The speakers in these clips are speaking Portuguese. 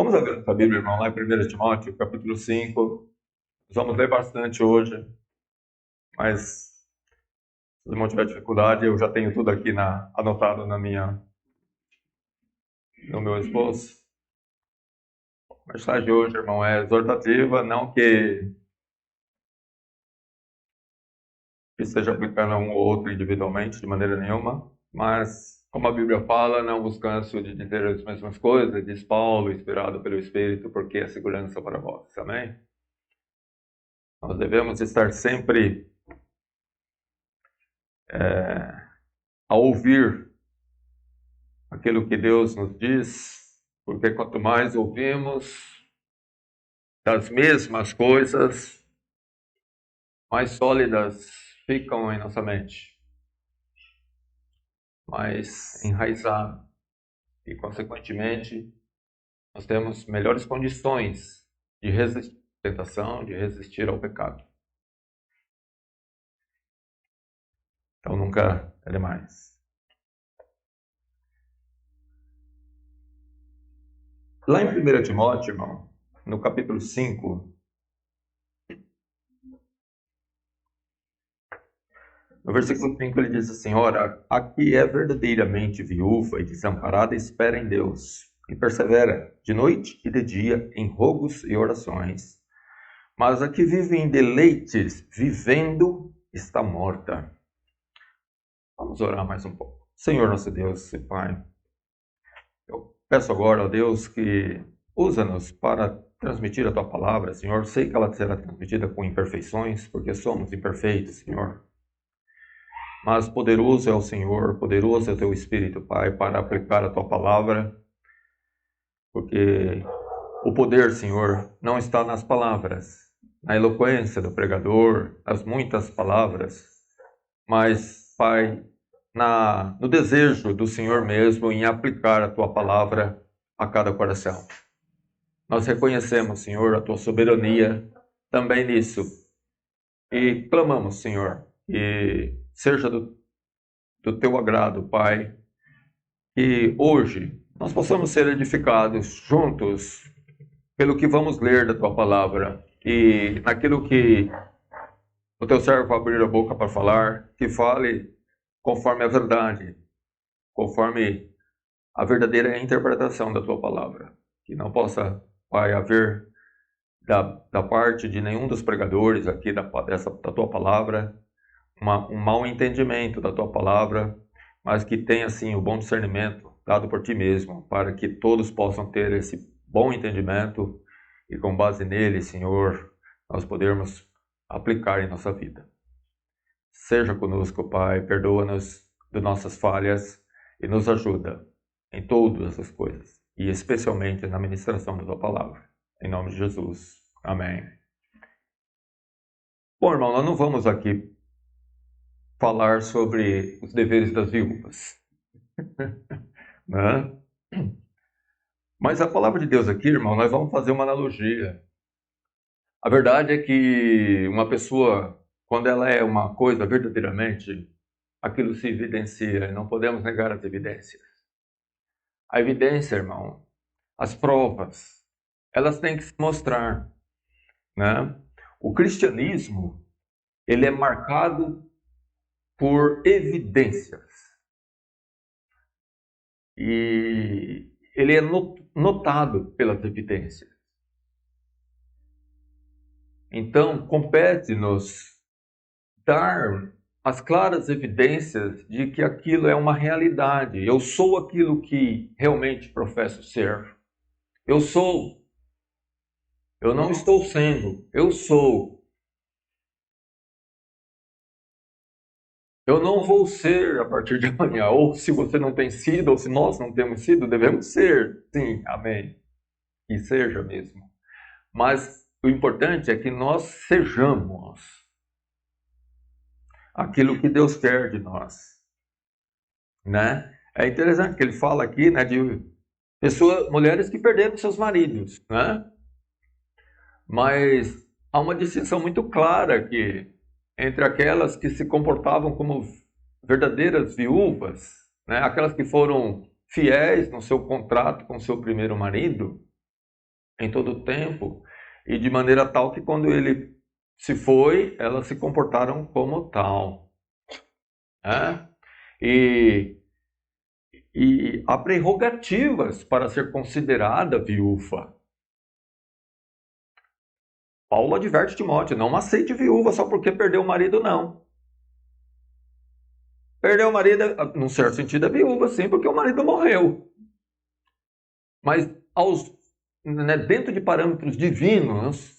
Vamos abrir a Bíblia, irmão, lá em 1 Timóteo, capítulo 5. Nós vamos ler bastante hoje, mas se o irmão tiver dificuldade, eu já tenho tudo aqui anotado no meu esboço. A mensagem de hoje, irmão, é exortativa, não que esteja aplicando a um ou outro individualmente, de maneira nenhuma, mas, como a Bíblia fala, não vos canso de dizer as mesmas coisas, diz Paulo, inspirado pelo Espírito, porque é segurança para vós. Amém? Nós devemos estar sempre a ouvir aquilo que Deus nos diz, porque quanto mais ouvimos das mesmas coisas, mais sólidas ficam em nossa mente, mais enraizadas, e consequentemente nós temos melhores condições de resistir à tentação, de resistir ao pecado. Então nunca é demais. Lá em 1 Timóteo, irmão, no capítulo 5, no versículo 5 ele diz assim: ora, a que é verdadeiramente viúva e desamparada, espera em Deus, e persevera de noite e de dia em rogos e orações. Mas a que vive em deleites, vivendo, está morta. Vamos orar mais um pouco. Senhor nosso Deus e Pai, eu peço agora, ó Deus, que usa-nos para transmitir a Tua palavra, Senhor. Sei que ela será transmitida com imperfeições, porque somos imperfeitos, Senhor. Mas poderoso é o Senhor, poderoso é o Teu Espírito, Pai, para aplicar a Tua palavra, porque o poder, Senhor, não está nas palavras, na eloquência do pregador, nas muitas palavras, mas, Pai, no desejo do Senhor mesmo em aplicar a Tua palavra a cada coração. Nós reconhecemos, Senhor, a Tua soberania também nisso e clamamos, Senhor, que seja do Teu agrado, Pai, que hoje nós possamos ser edificados juntos pelo que vamos ler da Tua palavra e naquilo que o Teu servo abrir a boca para falar, que fale conforme a verdade, conforme a verdadeira interpretação da Tua palavra. Que não possa, Pai, haver da parte de nenhum dos pregadores aqui da Tua palavra um mau entendimento da Tua palavra, mas que tenha, sim, o bom discernimento dado por Ti mesmo, para que todos possam ter esse bom entendimento e com base nele, Senhor, nós podermos aplicar em nossa vida. Seja conosco, Pai, perdoa-nos de nossas falhas e nos ajuda em todas essas coisas, e especialmente na ministração da Tua palavra. Em nome de Jesus. Amém. Bom, irmão, nós não vamos aqui falar sobre os deveres das viúvas, né? Mas a palavra de Deus aqui, irmão, nós vamos fazer uma analogia. A verdade é que uma pessoa, quando ela é uma coisa verdadeiramente, aquilo se evidencia, e não podemos negar as evidências. A evidência, irmão, as provas, elas têm que se mostrar, né? O cristianismo, ele é marcado por evidências. E ele é notado pelas evidências. Então, compete-nos dar as claras evidências de que aquilo é uma realidade. Eu sou aquilo que realmente professo ser. Eu sou. Eu não estou sendo. Eu sou. Eu não vou ser a partir de amanhã. Ou se você não tem sido, ou se nós não temos sido, devemos ser. Sim, amém. Que seja mesmo. Mas o importante é que nós sejamos aquilo que Deus quer de nós, né? É interessante que ele fala aqui, né, de mulheres que perderam seus maridos, né? Mas há uma distinção muito clara aqui entre aquelas que se comportavam como verdadeiras viúvas, né? Aquelas que foram fiéis no seu contrato com seu primeiro marido, em todo o tempo, e de maneira tal que quando ele se foi, elas se comportaram como tal. Né? E há prerrogativas para ser considerada viúva. Paulo adverte Timóteo, não aceite viúva só porque perdeu o marido, não. Perdeu o marido, num certo sentido, é viúva, sim, porque o marido morreu. Mas dentro de parâmetros divinos,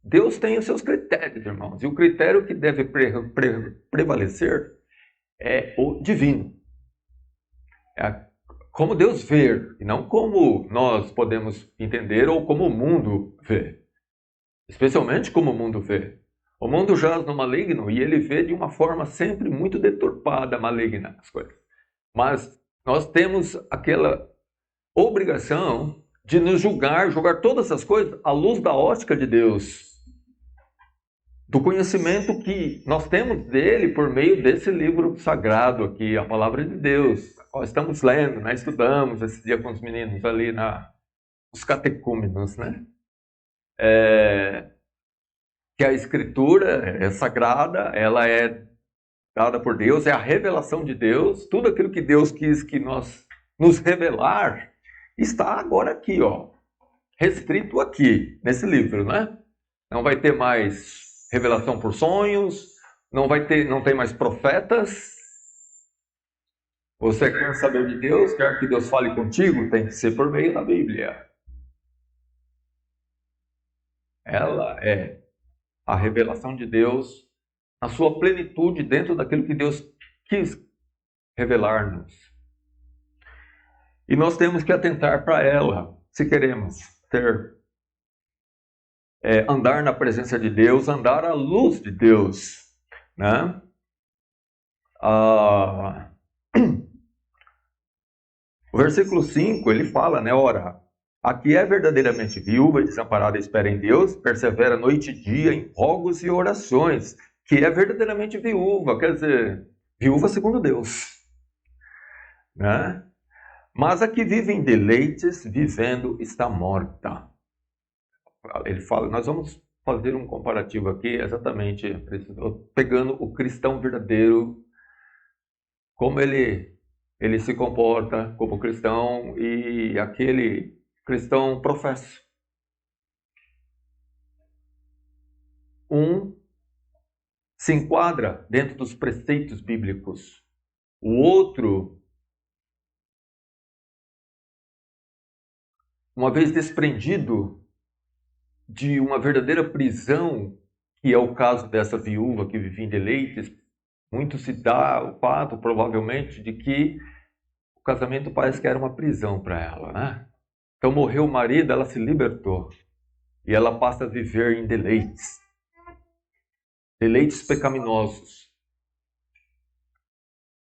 Deus tem os seus critérios, irmãos. E o critério que deve prevalecer é o divino. É como Deus vê, e não como nós podemos entender ou como o mundo vê. Especialmente como o mundo vê. O mundo jaz no maligno e ele vê de uma forma sempre muito deturpada, maligna as coisas. Mas nós temos aquela obrigação de nos julgar todas as coisas à luz da ótica de Deus. Do conhecimento que nós temos dele por meio desse livro sagrado aqui, a palavra de Deus. Nós estamos lendo, né? Estudamos esse dia com os meninos ali os catecúmenos, né? Que a escritura é sagrada, ela é dada por Deus, é a revelação de Deus, tudo aquilo que Deus quis que nós nos revelar está agora aqui, ó, restrito aqui, nesse livro, né? Não vai ter mais revelação por sonhos, não tem mais profetas. Você quer saber de Deus, quer que Deus fale contigo, tem que ser por meio da Bíblia. Ela é a revelação de Deus na sua plenitude dentro daquilo que Deus quis revelar-nos. E nós temos que atentar para ela, se queremos andar na presença de Deus, andar à luz de Deus, né? O versículo 5, ele fala, né? Ora, a que é verdadeiramente viúva e desamparada espera em Deus, persevera noite e dia em rogos e orações, que é verdadeiramente viúva, quer dizer, viúva segundo Deus, né? Mas a que vive em deleites, vivendo, está morta. Ele fala, nós vamos fazer um comparativo aqui, exatamente, pegando o cristão verdadeiro, como ele se comporta como cristão e aquele cristão professo. Um se enquadra dentro dos preceitos bíblicos. O outro, uma vez desprendido de uma verdadeira prisão, que é o caso dessa viúva que vivia em deleites, muito se dá o fato, provavelmente, de que o casamento parece que era uma prisão para ela, né? Então morreu o marido, ela se libertou. E ela passa a viver em deleites. Deleites pecaminosos.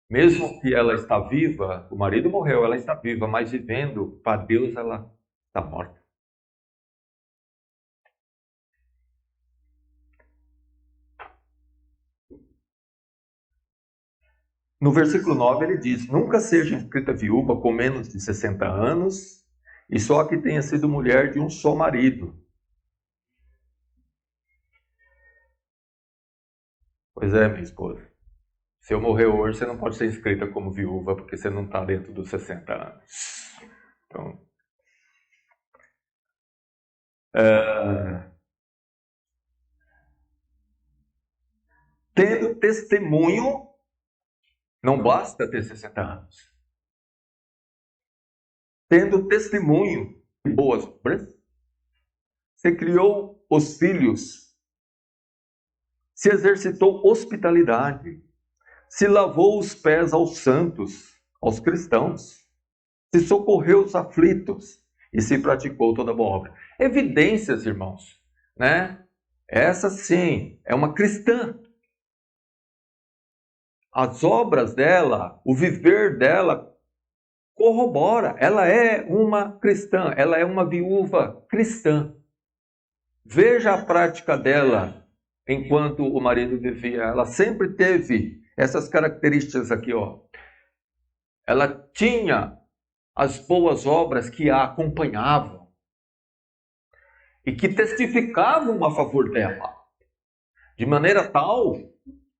Mesmo que ela está viva, o marido morreu, ela está viva, mas vivendo para Deus ela está morta. No versículo 9 ele diz, nunca seja inscrita viúva com menos de 60 anos e só que tenha sido mulher de um só marido. Pois é, minha esposa. Se eu morrer hoje, você não pode ser inscrita como viúva porque você não está dentro dos 60 anos. Então, tendo testemunho, não basta ter 60 anos. Tendo testemunho de boas obras, você criou os filhos, se exercitou hospitalidade, se lavou os pés aos santos, aos cristãos, se socorreu os aflitos e se praticou toda boa obra. Evidências, irmãos, né? Essa sim é uma cristã. As obras dela, o viver dela corrobora. Ela é uma cristã, ela é uma viúva cristã. Veja a prática dela enquanto o marido vivia. Ela sempre teve essas características aqui, ó. Ela tinha as boas obras que a acompanhavam. e que testificavam a favor dela, de maneira tal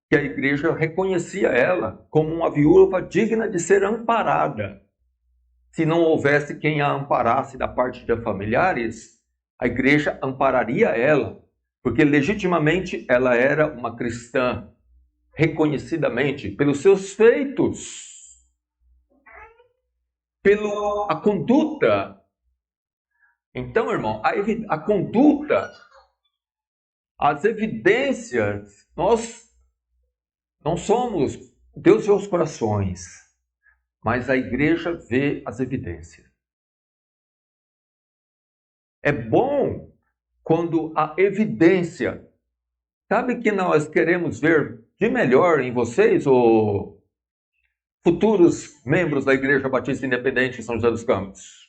que a igreja reconhecia ela como uma viúva digna de ser amparada. Se não houvesse quem a amparasse da parte de familiares, a igreja ampararia ela, porque legitimamente ela era uma cristã, reconhecidamente pelos seus feitos, pela conduta. Então, irmão, a conduta, as evidências, nós não somos Deus vê os corações, mas a igreja vê as evidências. É bom quando a evidência, sabe que nós queremos ver de melhor em vocês, ou futuros membros da Igreja Batista Independente de São José dos Campos?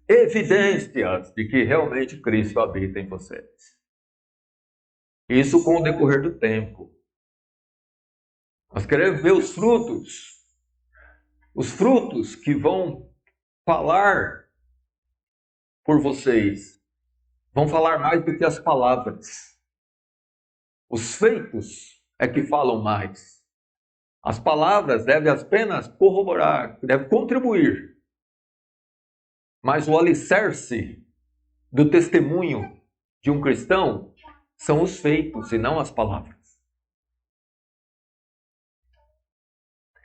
Evidências de que realmente Cristo habita em vocês. Isso com o decorrer do tempo. Nós queremos ver os frutos que vão falar por vocês, vão falar mais do que as palavras. Os feitos é que falam mais. As palavras devem apenas corroborar, devem contribuir. Mas o alicerce do testemunho de um cristão são os feitos e não as palavras.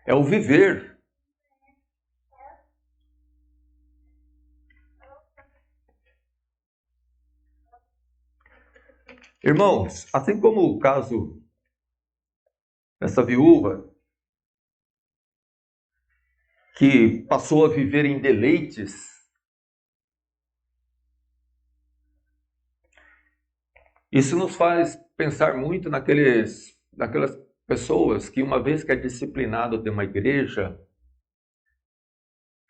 É o viver. Irmãos, assim como o caso dessa viúva, que passou a viver em deleites, isso nos faz pensar muito naquelas pessoas que, uma vez que é disciplinado de uma igreja,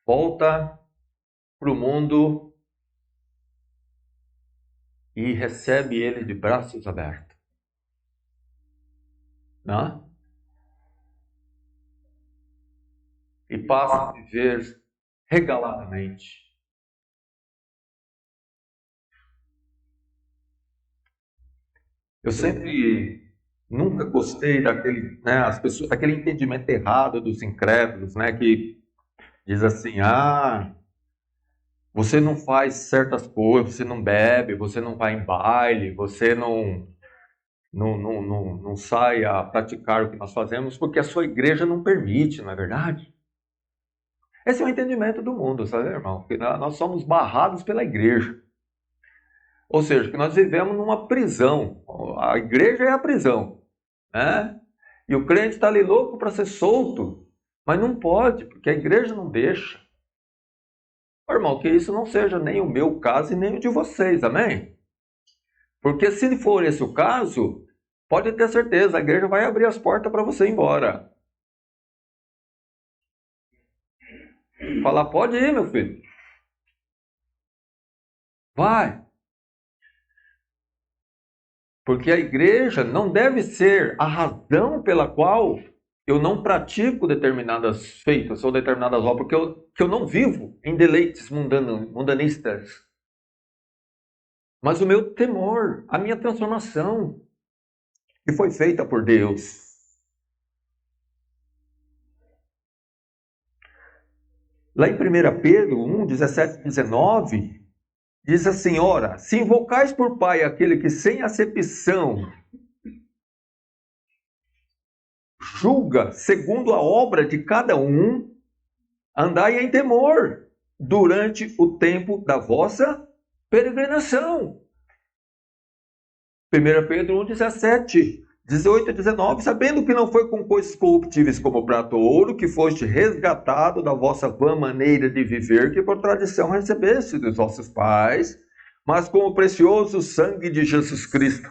volta para o mundo e recebe ele de braços abertos. Não? E passa a viver regaladamente. Eu nunca gostei daquele entendimento errado dos incrédulos, que diz assim: você não faz certas coisas, você não bebe, você não vai em baile, você não sai a praticar o que nós fazemos porque a sua igreja não permite, não é verdade? Esse é o entendimento do mundo, sabe, irmão? Que nós somos barrados pela igreja. Ou seja, que nós vivemos numa prisão. A igreja é a prisão, né? E o crente está ali louco para ser solto, mas não pode, porque a igreja não deixa. Irmão, que isso não seja nem o meu caso e nem o de vocês, amém? Porque se for esse o caso, pode ter certeza, a igreja vai abrir as portas para você ir embora. Falar, pode ir, meu filho. Vai. Porque a igreja não deve ser a razão pela qual eu não pratico determinadas feitas ou determinadas obras, porque eu não vivo em deleites mundanistas. Mas o meu temor, a minha transformação, que foi feita por Deus. Lá em 1 Pedro 1, 17 e 19, diz assim: ora, se invocais por Pai aquele que sem acepção julga segundo a obra de cada um, andai em temor durante o tempo da vossa peregrinação. 1 Pedro 1, 17, 18 e 19, sabendo que não foi com coisas corruptíveis como prata ou ouro que foste resgatado da vossa vã maneira de viver, que por tradição recebeste dos vossos pais, mas com o precioso sangue de Jesus Cristo,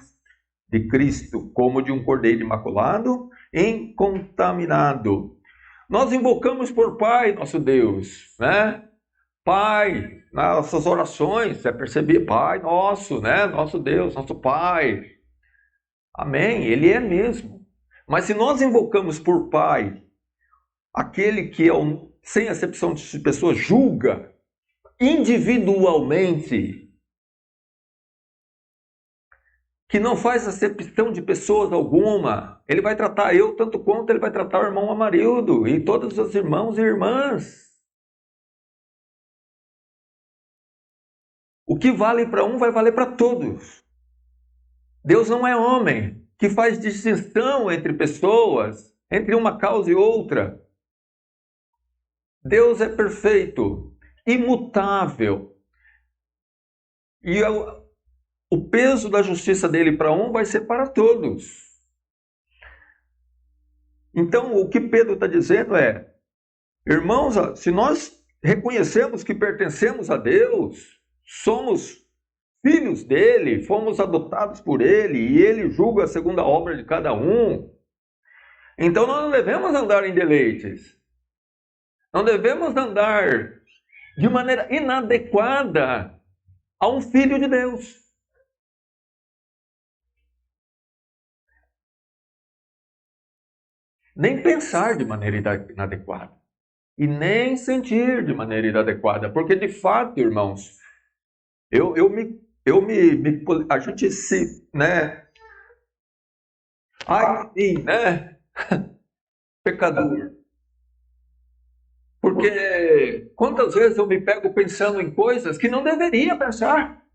como de um cordeiro imaculado, incontaminado. Nós invocamos por Pai, nosso Deus, né? Pai, nas nossas orações, é perceber Pai nosso, né? Nosso Deus, nosso Pai. Amém, Ele é mesmo. Mas se nós invocamos por Pai, aquele que sem acepção de pessoas julga, individualmente, que não faz acepção de pessoas alguma. Ele vai tratar eu tanto quanto ele vai tratar o irmão Amarildo e todos os irmãos e irmãs. O que vale para um vai valer para todos. Deus não é homem que faz distinção entre pessoas, entre uma causa e outra. Deus é perfeito, imutável. E o peso da justiça dele para um vai ser para todos. Então, o que Pedro está dizendo é, irmãos, se nós reconhecemos que pertencemos a Deus, somos filhos dele, fomos adotados por ele, e ele julga segundo a obra de cada um, então nós não devemos andar em deleites. Não devemos andar de maneira inadequada a um filho de Deus. Nem pensar de maneira inadequada. E nem sentir de maneira inadequada. Porque, de fato, irmãos, a gente se, né? Ai, sim, né? Pecador. Porque quantas vezes eu me pego pensando em coisas que não deveria pensar?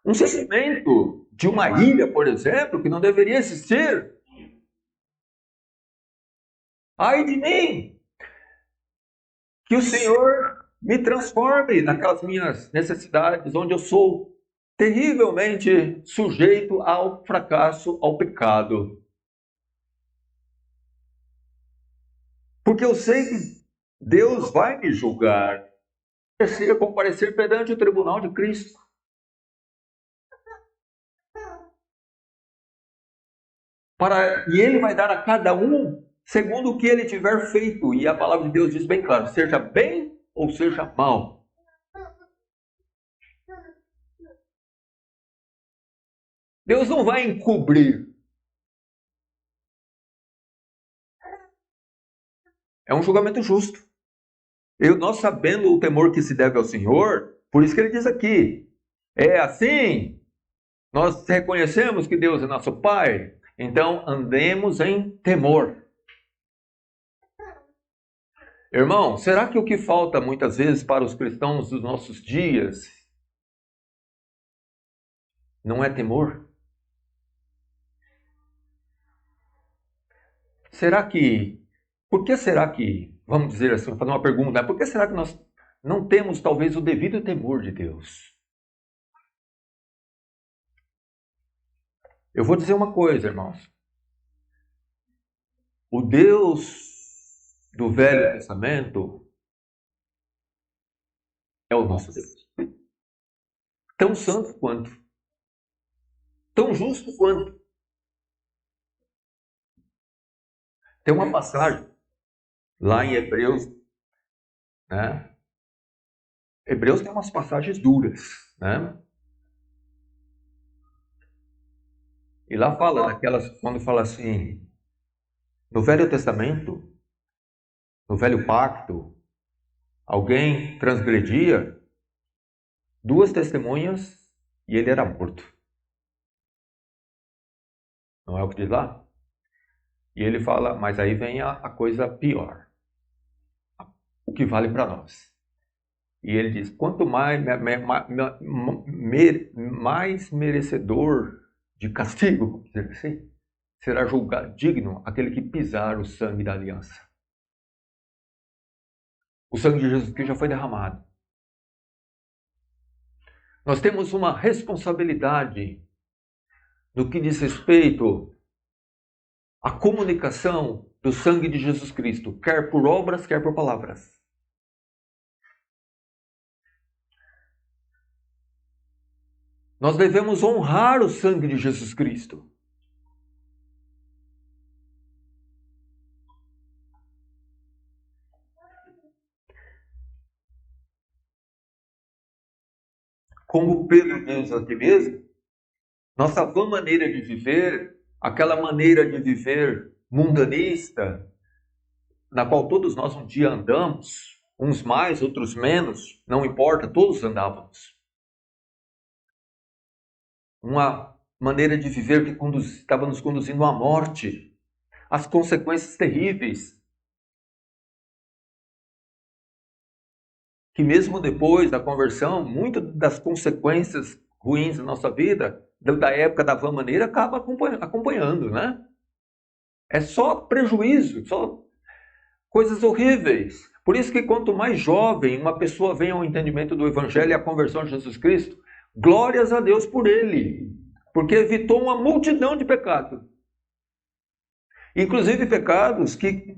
Um sentimento de uma ilha, por exemplo, que não deveria existir. Ai de mim! Que o Senhor me transforme naquelas minhas necessidades, onde eu sou terrivelmente sujeito ao fracasso, ao pecado. Porque eu sei que Deus vai me julgar. Precisa comparecer perante o tribunal de Cristo. E ele vai dar a cada um segundo o que ele tiver feito. E a palavra de Deus diz bem claro, seja bem ou seja mal. Deus não vai encobrir. É um julgamento justo. Nós sabendo o temor que se deve ao Senhor, por isso que ele diz aqui, é assim, nós reconhecemos que Deus é nosso Pai, então andemos em temor. Irmão, será que o que falta muitas vezes para os cristãos dos nossos dias não é temor? Por que será que, vamos dizer assim, fazer uma pergunta, por que será que nós não temos talvez o devido temor de Deus? Eu vou dizer uma coisa, irmãos. O Deus do Velho Testamento é o nosso Deus. Tão santo quanto. Tão justo quanto. Tem uma passagem lá em Hebreus, né? Hebreus tem umas passagens duras, né? E lá fala daquelas, quando fala assim, no Velho Testamento, no Velho Pacto, alguém transgredia, 2 testemunhas e ele era morto. Não é o que diz lá? E ele fala, mas aí vem a coisa pior. O que vale para nós. E ele diz, quanto mais merecedor de castigo, vamos dizer assim, será julgado digno aquele que pisar o sangue da aliança. O sangue de Jesus Cristo já foi derramado. Nós temos uma responsabilidade no que diz respeito à comunicação do sangue de Jesus Cristo, quer por obras, quer por palavras. Nós devemos honrar o sangue de Jesus Cristo. Como Pedro diz aqui mesmo, nossa vã maneira de viver, aquela maneira de viver mundanista, na qual todos nós um dia andamos, uns mais, outros menos, não importa, todos andávamos. Uma maneira de viver que estava nos conduzindo à morte, às consequências terríveis, que mesmo depois da conversão, muitas das consequências ruins da nossa vida, da época da vã maneira, acaba acompanhando, né? É só prejuízo, só coisas horríveis. Por isso que quanto mais jovem uma pessoa vem ao entendimento do Evangelho e à conversão a Jesus Cristo, glórias a Deus por ele, porque evitou uma multidão de pecados. Inclusive pecados que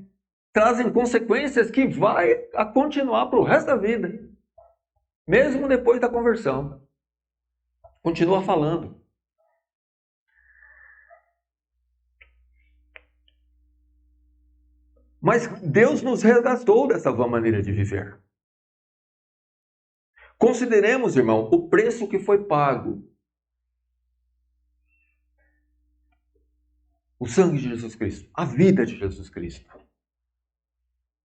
trazem consequências que vai a continuar para o resto da vida, mesmo depois da conversão. Continua falando. Mas Deus nos resgatou dessa vã maneira de viver. Consideremos, irmão, o preço que foi pago. O sangue de Jesus Cristo, a vida de Jesus Cristo,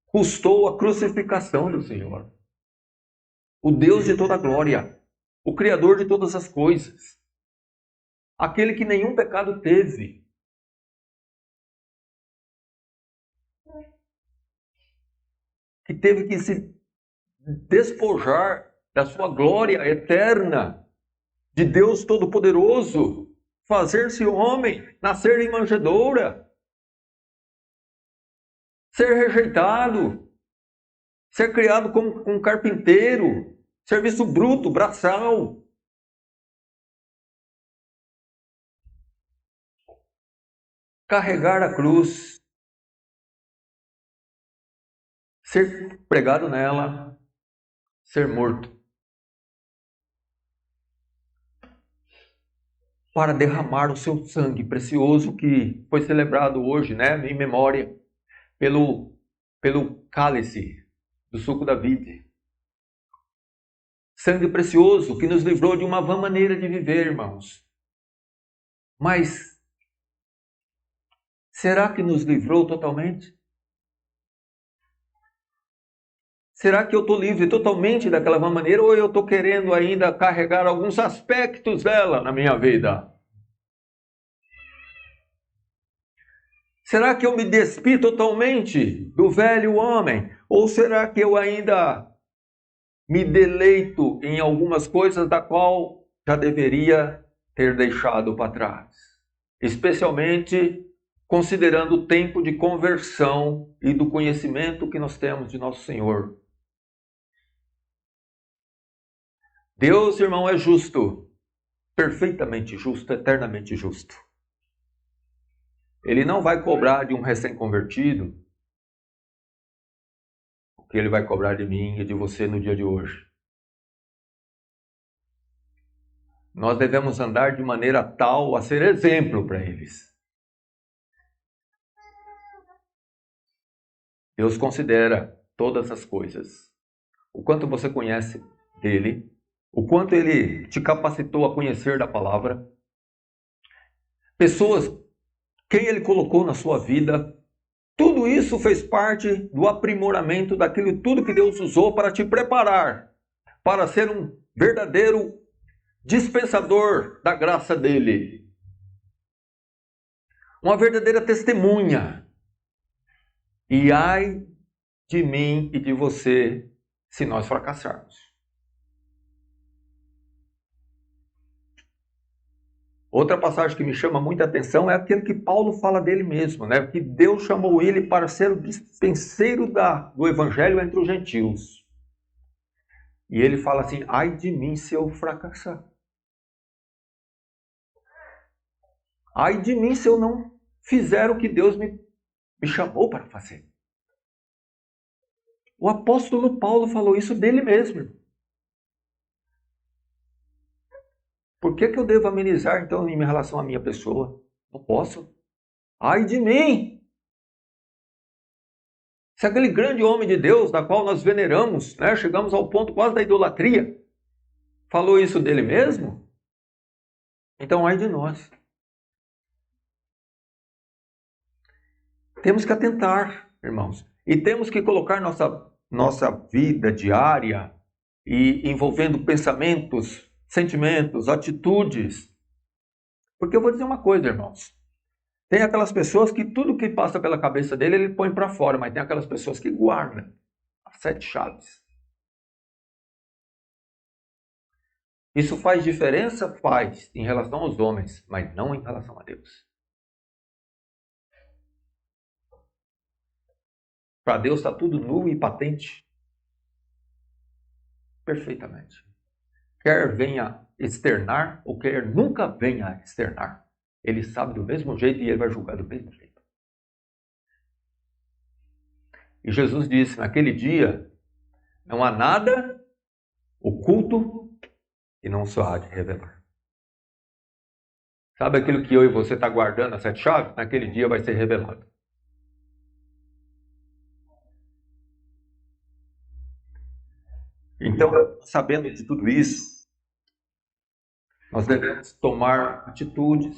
custou a crucificação do Senhor. O Deus de toda glória, o Criador de todas as coisas, aquele que nenhum pecado teve, que teve que se despojar da sua glória eterna, de Deus Todo-Poderoso, fazer-se homem, nascer em manjedoura, ser rejeitado, ser criado como um carpinteiro, serviço bruto, braçal. Carregar a cruz, ser pregado nela, ser morto, para derramar o seu sangue precioso que foi celebrado hoje, né, em memória, pelo cálice do suco da vide. Sangue precioso que nos livrou de uma vã maneira de viver, irmãos. Mas será que nos livrou totalmente? Será que eu estou livre totalmente daquela vã maneira ou eu estou querendo ainda carregar alguns aspectos dela na minha vida? Será que eu me despi totalmente do velho homem? Ou será que eu ainda me deleito em algumas coisas da qual já deveria ter deixado para trás? Especialmente considerando o tempo de conversão e do conhecimento que nós temos de nosso Senhor. Deus, irmão, é justo, perfeitamente justo, eternamente justo. Ele não vai cobrar de um recém-convertido o que ele vai cobrar de mim e de você no dia de hoje. Nós devemos andar de maneira tal a ser exemplo para eles. Deus considera todas as coisas. O quanto você conhece dele, o quanto ele te capacitou a conhecer da palavra, pessoas, quem ele colocou na sua vida, tudo isso fez parte do aprimoramento daquilo tudo que Deus usou para te preparar, para ser um verdadeiro dispensador da graça dele. Uma verdadeira testemunha. E ai de mim e de você se nós fracassarmos. Outra passagem que me chama muita atenção é aquele que Paulo fala dele mesmo, né? Que Deus chamou ele para ser o dispenseiro do evangelho entre os gentios. E ele fala assim, ai de mim se eu fracassar. Ai de mim se eu não fizer o que Deus me chamou para fazer. O apóstolo Paulo falou isso dele mesmo. Por que eu devo amenizar, então, em relação à minha pessoa? Não posso. Ai de mim! Se aquele grande homem de Deus, da qual nós veneramos, né, chegamos ao ponto quase da idolatria, falou isso dele mesmo, então ai de nós. Temos que atentar, irmãos. E temos que colocar nossa vida diária e envolvendo pensamentos, sentimentos, atitudes. Porque eu vou dizer uma coisa, irmãos. Tem aquelas pessoas que tudo que passa pela cabeça dele, ele põe para fora, mas tem aquelas pessoas que guardam as 7 chaves. Isso faz diferença? Faz, em relação aos homens, mas não em relação a Deus. Para Deus está tudo nu e patente. Perfeitamente. Quer venha externar ou quer nunca venha externar. Ele sabe do mesmo jeito e ele vai julgar do mesmo jeito. E Jesus disse, naquele dia, não há nada oculto que não se há de revelar. Sabe aquilo que eu e você está guardando, as 7 chaves? Naquele dia vai ser revelado. Então, sabendo de tudo isso, nós devemos tomar atitudes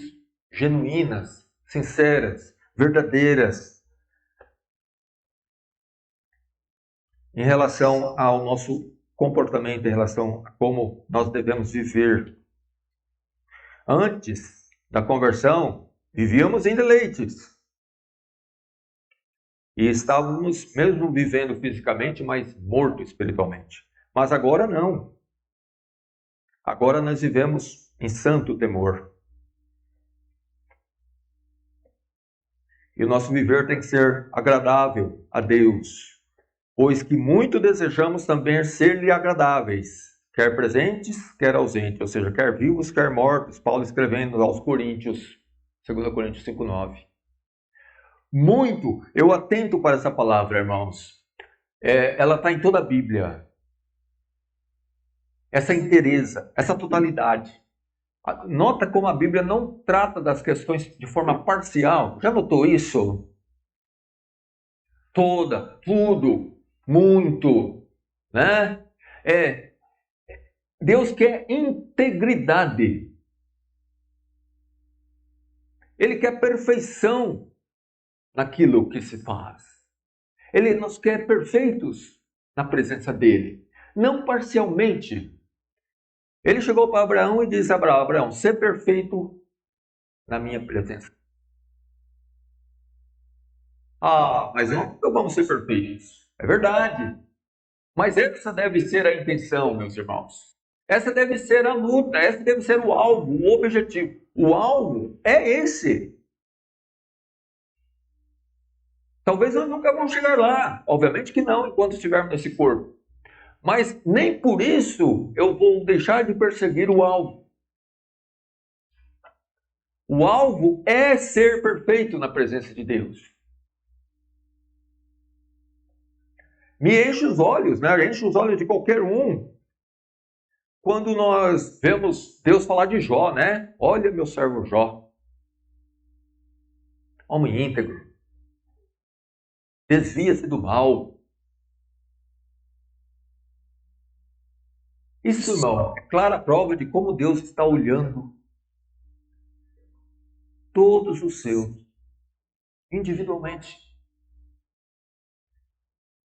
genuínas, sinceras, verdadeiras, em relação ao nosso comportamento, em relação a como nós devemos viver. Antes da conversão, vivíamos em deleites. E estávamos mesmo vivendo fisicamente, mas mortos espiritualmente. Mas agora não. Agora nós vivemos em santo temor. E o nosso viver tem que ser agradável a Deus, pois que muito desejamos também ser-lhe agradáveis, quer presentes, quer ausentes, ou seja, quer vivos, quer mortos. Paulo escrevendo aos Coríntios, 2 Coríntios 5:9. Muito, eu atento para essa palavra, irmãos. Ela está em toda a Bíblia. Essa inteireza, essa totalidade. Nota como a Bíblia não trata das questões de forma parcial. Já notou isso? Toda, tudo, muito, né? Deus quer integridade. Ele quer perfeição naquilo que se faz. Ele nos quer perfeitos na presença dele, não parcialmente. Ele chegou para Abraão e disse a Abraão, ser perfeito na minha presença. Mas nunca vamos ser perfeitos. É verdade. Mas essa deve ser a intenção, meus irmãos. Essa deve ser a luta, esse deve ser o alvo, o objetivo. O alvo é esse. Talvez nós nunca vamos chegar lá. Obviamente que não, enquanto estivermos nesse corpo. Mas nem por isso eu vou deixar de perseguir o alvo. O alvo é ser perfeito na presença de Deus. Me enche os olhos, né? Enche os olhos de qualquer um. Quando nós vemos Deus falar de Jó, né? Olha meu servo Jó. Homem íntegro. Desvia-se do mal. Isso, irmão, é clara prova de como Deus está olhando todos os seus, individualmente.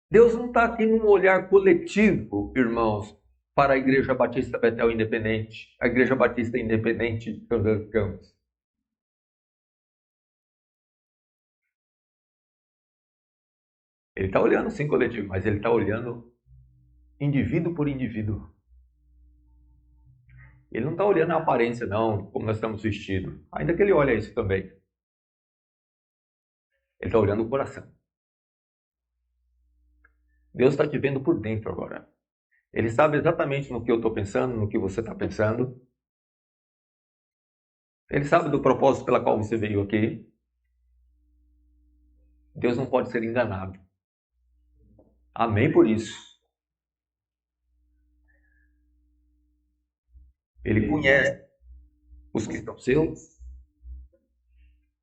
Deus não está aqui num olhar coletivo, irmãos, para a Igreja Batista Betel Independente, a Igreja Batista Independente de São José dos Campos. Ele está olhando sim coletivo, mas ele está olhando indivíduo por indivíduo. Ele não está olhando a aparência, não, como nós estamos vestidos. Ainda que ele olhe isso também. Ele está olhando o coração. Deus está te vendo por dentro agora. Ele sabe exatamente no que eu estou pensando, no que você está pensando. Ele sabe do propósito pela qual você veio aqui. Deus não pode ser enganado. Amém por isso. Ele conhece os que são seus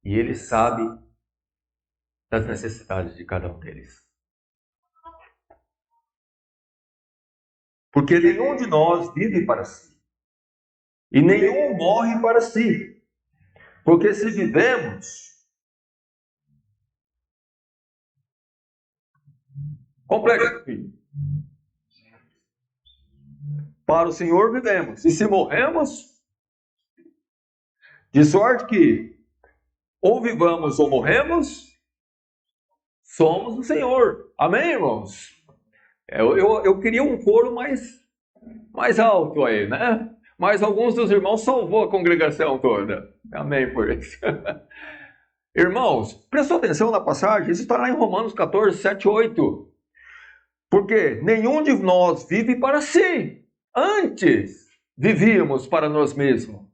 e ele sabe das necessidades de cada um deles. Porque nenhum de nós vive para si e nenhum morre para si. Porque se vivemos, Complexo, filho. Para o Senhor vivemos. E se morremos, de sorte que ou vivamos ou morremos, somos do Senhor. Amém, irmãos? Eu queria um coro mais alto aí, né? Mas alguns dos irmãos salvou a congregação toda. Amém por isso. Irmãos, prestou atenção na passagem? Isso está lá em Romanos 14, 7, 8. Porque nenhum de nós vive para si. Antes, vivíamos para nós mesmos.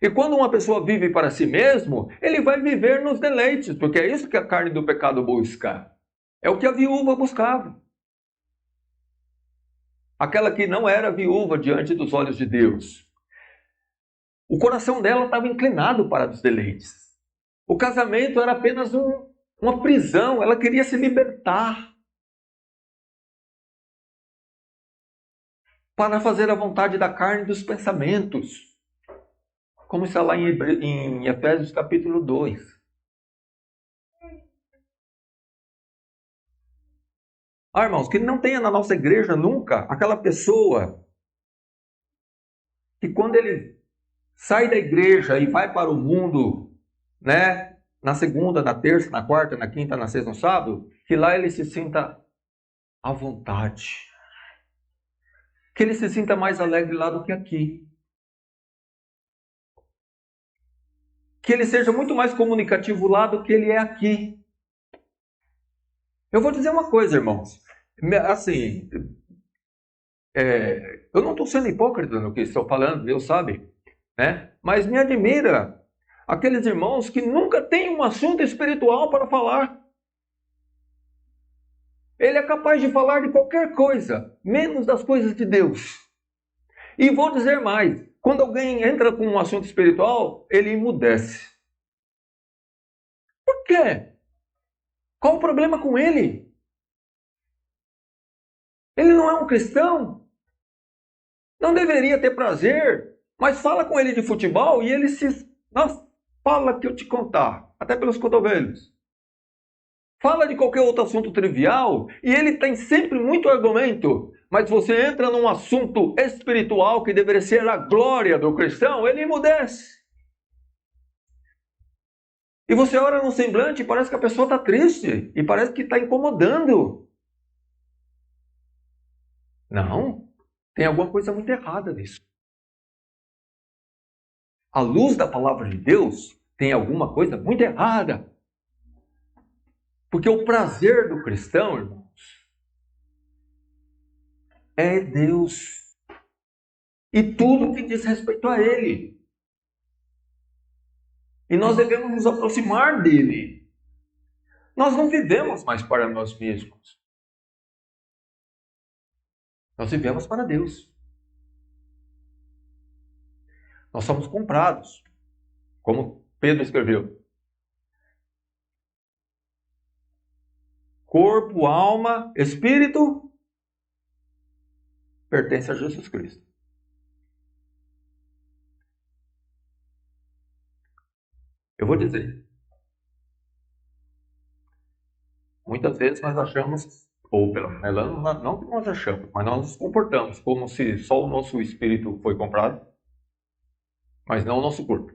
E quando uma pessoa vive para si mesmo, ele vai viver nos deleites, porque é isso que a carne do pecado busca. É o que a viúva buscava. Aquela que não era viúva diante dos olhos de Deus. O coração dela estava inclinado para os deleites. O casamento era apenas uma prisão, ela queria se libertar para fazer a vontade da carne e dos pensamentos. Como está lá em Efésios capítulo 2. Irmãos, que não tenha na nossa igreja nunca aquela pessoa que quando ele sai da igreja e vai para o mundo, né? Na segunda, na terça, na quarta, na quinta, na sexta, no sábado, que lá ele se sinta à vontade. Que ele se sinta mais alegre lá do que aqui. Que ele seja muito mais comunicativo lá do que ele é aqui. Eu vou dizer uma coisa, irmãos. Assim, eu não estou sendo hipócrita no que estou falando, Deus sabe, né? Mas me admira aqueles irmãos que nunca têm um assunto espiritual para falar. Ele é capaz de falar de qualquer coisa, menos das coisas de Deus. E vou dizer mais, quando alguém entra com um assunto espiritual, ele emudece. Por quê? Qual o problema com ele? Ele não é um cristão? Não deveria ter prazer? Mas fala com ele de futebol e ele se... Nossa, fala que eu te contar, até pelos cotovelos. Fala de qualquer outro assunto trivial e ele tem sempre muito argumento. Mas você entra num assunto espiritual que deveria ser a glória do cristão, ele emudece. E você olha no semblante e parece que a pessoa está triste. E parece que está incomodando. Não, tem alguma coisa muito errada nisso. À luz da palavra de Deus, tem alguma coisa muito errada. Porque o prazer do cristão, irmãos, é Deus. E tudo que diz respeito a Ele. E nós devemos nos aproximar dele. Nós não vivemos mais para nós mesmos. Nós vivemos para Deus. Nós somos comprados. Como Pedro escreveu. Corpo, alma, espírito pertence a Jesus Cristo. Eu vou dizer. Muitas vezes nós achamos, ou pelo menos não que nós achamos, mas nós nos comportamos como se só o nosso espírito foi comprado, mas não o nosso corpo.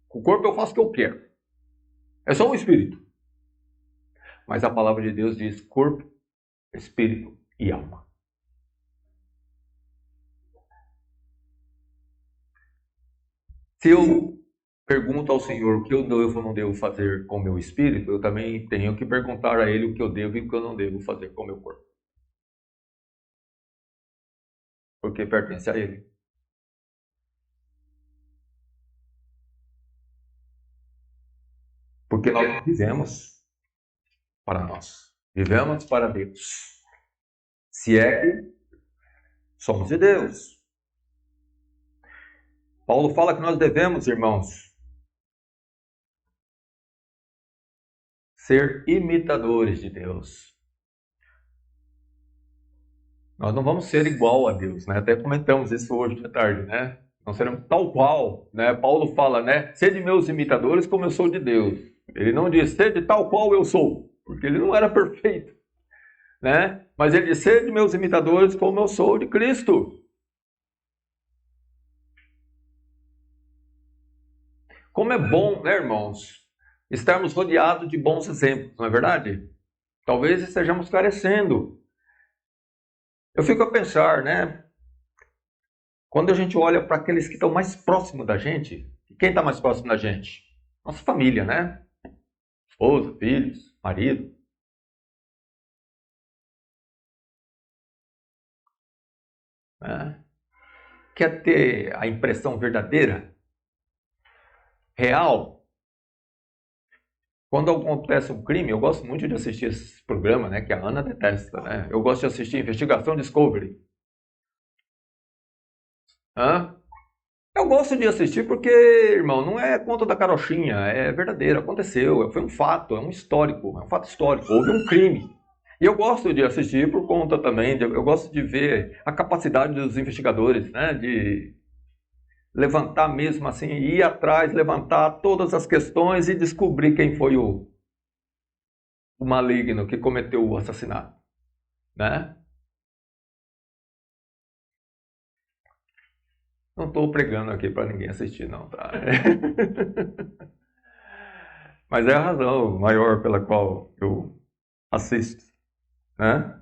Com o corpo eu faço o que eu quero. É só o espírito. Mas a palavra de Deus diz corpo, espírito e alma. Se eu pergunto ao Senhor o que eu devo ou não devo fazer com o meu espírito, eu também tenho que perguntar a Ele o que eu devo e o que eu não devo fazer com o meu corpo. Porque pertence a Ele. Porque nós não vivemos para nós. Vivemos para Deus. Se é que somos de Deus. Paulo fala que nós devemos, irmãos, ser imitadores de Deus. Nós não vamos ser igual a Deus, né? Até comentamos isso hoje de tarde, né? Não seremos tal qual, né? Paulo fala, né? Sede meus imitadores como eu sou de Deus. Ele não diz, sede tal qual eu sou, porque ele não era perfeito. né? Mas ele diz, sede meus imitadores como eu sou de Cristo. Como é bom, né, irmãos, estarmos rodeados de bons exemplos, não é verdade? Talvez estejamos carecendo. Eu fico a pensar, né? Quando a gente olha para aqueles que estão mais próximos da gente, quem está mais próximo da gente? Nossa família, né? Esposa, filhos, marido. Né? Quer ter a impressão verdadeira, real? Quando acontece um crime, eu gosto muito de assistir esse programa, né? Que a Ana detesta, né? Eu gosto de assistir Investigação Discovery. Hã? Eu gosto de assistir porque, irmão, não é conta da carochinha, é verdadeiro, aconteceu, foi um fato, é um fato histórico, houve um crime. E eu gosto de assistir por conta também, eu gosto de ver a capacidade dos investigadores, né, de levantar mesmo assim, ir atrás, levantar todas as questões e descobrir quem foi o maligno que cometeu o assassinato, né? Não estou pregando aqui para ninguém assistir, não, tá? Mas é a razão maior pela qual eu assisto, né?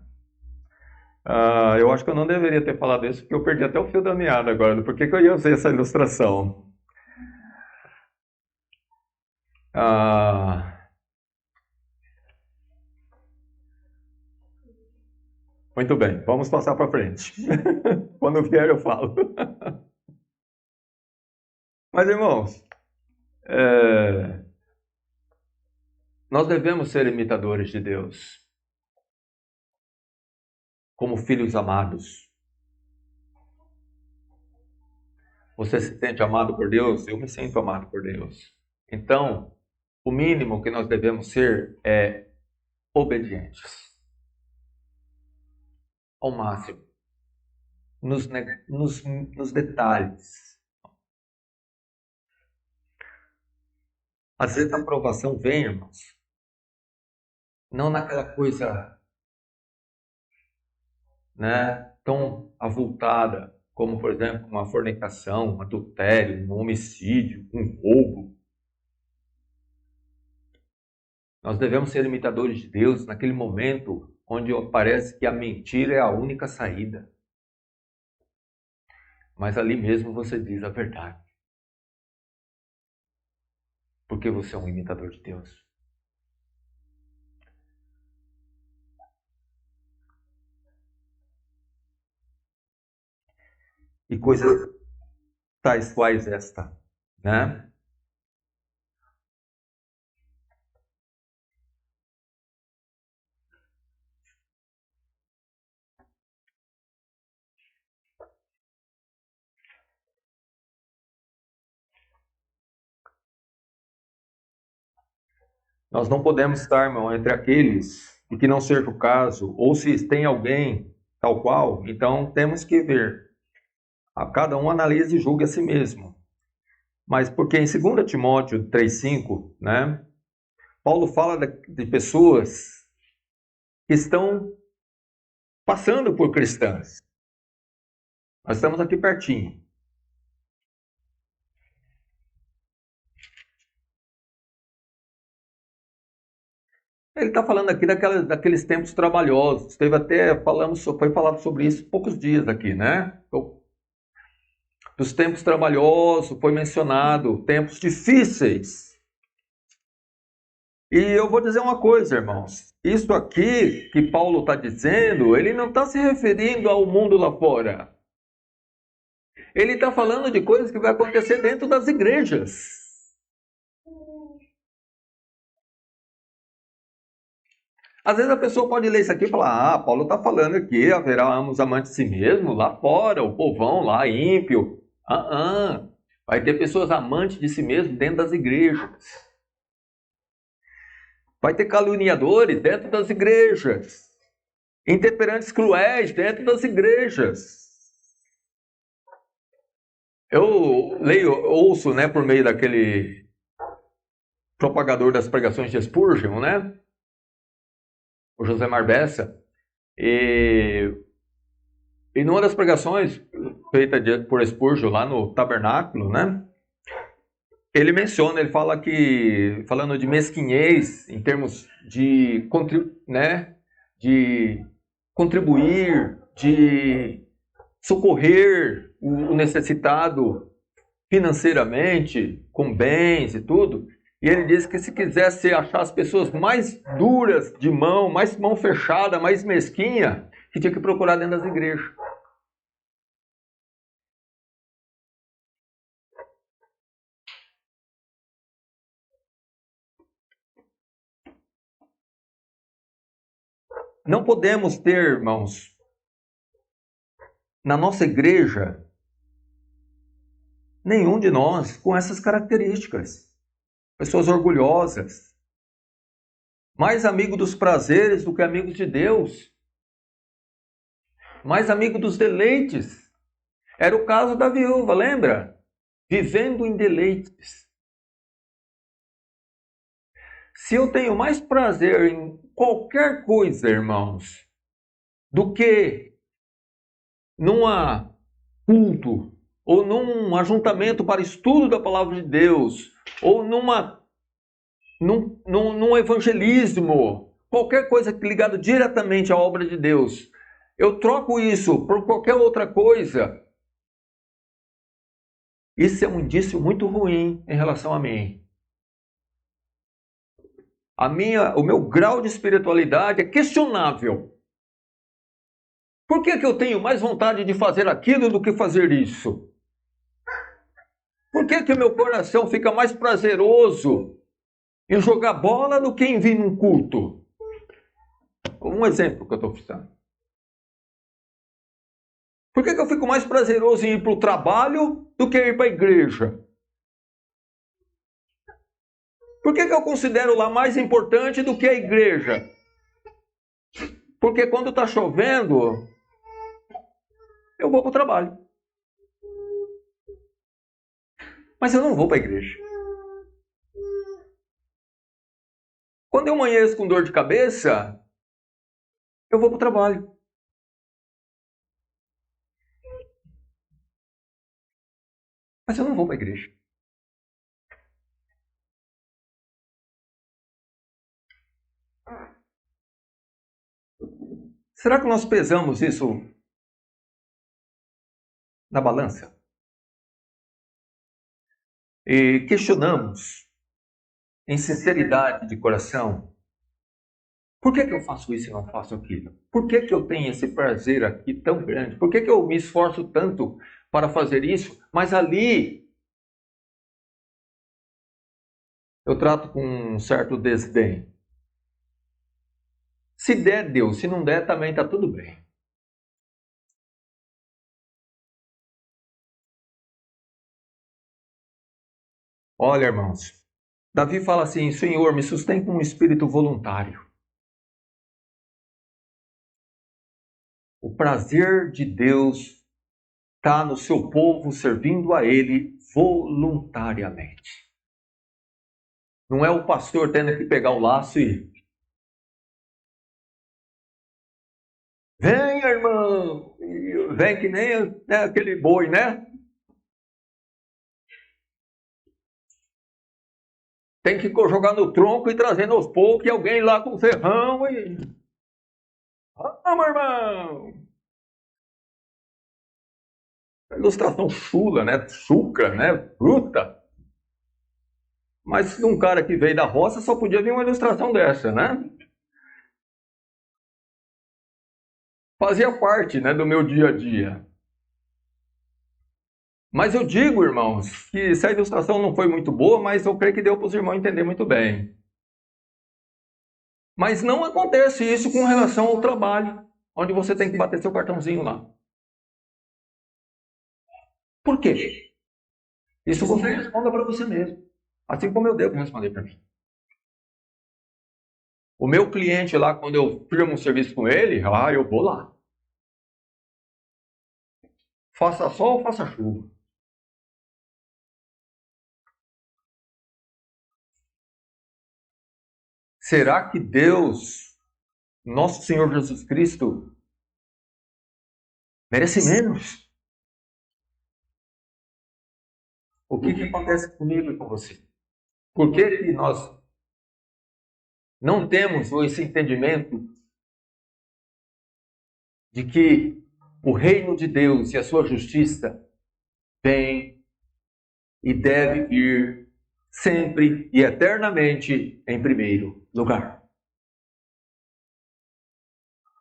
Eu acho que eu não deveria ter falado isso, porque eu perdi até o fio da meada agora. Por que que eu ia usar essa ilustração? Ah, muito bem, vamos passar para frente. Quando vier eu falo. Mas, irmãos, é, nós devemos ser imitadores de Deus, como filhos amados. Você se sente amado por Deus? Eu me sinto amado por Deus. Então, o mínimo que nós devemos ser é obedientes, ao máximo, nos detalhes. Às vezes a aprovação vem, irmãos, não naquela coisa, né, tão avultada, como, por exemplo, uma fornicação, um adultério, um homicídio, um roubo. Nós devemos ser imitadores de Deus naquele momento onde parece que a mentira é a única saída. Mas ali mesmo você diz a verdade. Porque você é um imitador de Deus. E coisas tais quais esta, né? Nós não podemos estar, irmão, entre aqueles e que não seja o caso, ou se tem alguém tal qual, então temos que ver. A cada um analise e julgue a si mesmo. Mas porque em 2 Timóteo 3,5, né, Paulo fala de pessoas que estão passando por cristãs. Nós estamos aqui pertinho. Ele está falando aqui daqueles tempos trabalhosos. Teve até, foi falado sobre isso poucos dias aqui, né? Dos tempos trabalhosos, foi mencionado, tempos difíceis. E eu vou dizer uma coisa, irmãos. Isso aqui que Paulo está dizendo, ele não está se referindo ao mundo lá fora. Ele está falando de coisas que vai acontecer dentro das igrejas. Às vezes a pessoa pode ler isso aqui e falar, Paulo está falando aqui, haverá uns amantes de si mesmo lá fora, o povão lá, ímpio. Vai ter pessoas amantes de si mesmo dentro das igrejas. Vai ter caluniadores dentro das igrejas. Intemperantes cruéis dentro das igrejas. Eu ouço, né, por meio daquele propagador das pregações de Spurgeon, né? O José Marbessa, E, e numa das pregações feita por Spurgeon lá no tabernáculo, né? Ele menciona, ele fala que, falando de mesquinhez, em termos de, né, de contribuir, de socorrer o necessitado financeiramente, com bens e tudo. E ele diz que se quisesse achar as pessoas mais duras de mão, mais mão fechada, mais mesquinha, que tinha que procurar dentro das igrejas. Não podemos ter, irmãos, na nossa igreja, nenhum de nós com essas características. Pessoas orgulhosas, mais amigo dos prazeres do que amigos de Deus, mais amigo dos deleites. Era o caso da viúva, lembra? Vivendo em deleites. Se eu tenho mais prazer em qualquer coisa, irmãos, do que num culto, ou num ajuntamento para estudo da palavra de Deus, ou num evangelismo, qualquer coisa ligada diretamente à obra de Deus, eu troco isso por qualquer outra coisa, isso é um indício muito ruim em relação a mim. O meu grau de espiritualidade é questionável. Por que eu tenho mais vontade de fazer aquilo do que fazer isso? Por que o meu coração fica mais prazeroso em jogar bola do que em vir num culto? Um exemplo que eu estou citando. Por que eu fico mais prazeroso em ir para o trabalho do que ir para a igreja? Por que eu considero lá mais importante do que a igreja? Porque quando está chovendo, eu vou para o trabalho. Mas eu não vou para a igreja. Quando eu amanheço com dor de cabeça, eu vou para o trabalho. Mas eu não vou para a igreja. Será que nós pesamos isso na balança? E questionamos, em sinceridade de coração, por que eu faço isso e não faço aquilo? Por que eu tenho esse prazer aqui tão grande? Por que eu me esforço tanto para fazer isso, mas ali eu trato com um certo desdém? Se der, deu. Se não der, também está tudo bem. Olha, irmãos, Davi fala assim: Senhor, me sustém com um espírito voluntário. O prazer de Deus está no seu povo servindo a Ele voluntariamente. Não é o pastor tendo que pegar o laço e... Venha, irmão! E vem que nem, né, aquele boi, né? Tem que jogar no tronco e trazendo aos poucos e alguém lá com o ferrão e... Vamos, irmão! Ilustração chula, né? Chuca, né? Bruta. Mas um cara que veio da roça só podia vir uma ilustração dessa, né? Fazia parte, né, do meu dia a dia. Mas eu digo, irmãos, que se a ilustração não foi muito boa, mas eu creio que deu para os irmãos entender muito bem. Mas não acontece isso com relação ao trabalho, onde você tem que bater seu cartãozinho lá. Por quê? Isso você responda para você mesmo. Assim como eu devo responder para mim. O meu cliente lá, quando eu firmo um serviço com ele, eu vou lá. Faça sol ou faça chuva. Será que Deus nosso Senhor Jesus Cristo merece menos. O que acontece comigo e com você? Por que nós não temos esse entendimento de que o reino de Deus e a sua justiça vem e deve vir sempre e eternamente em primeiro lugar?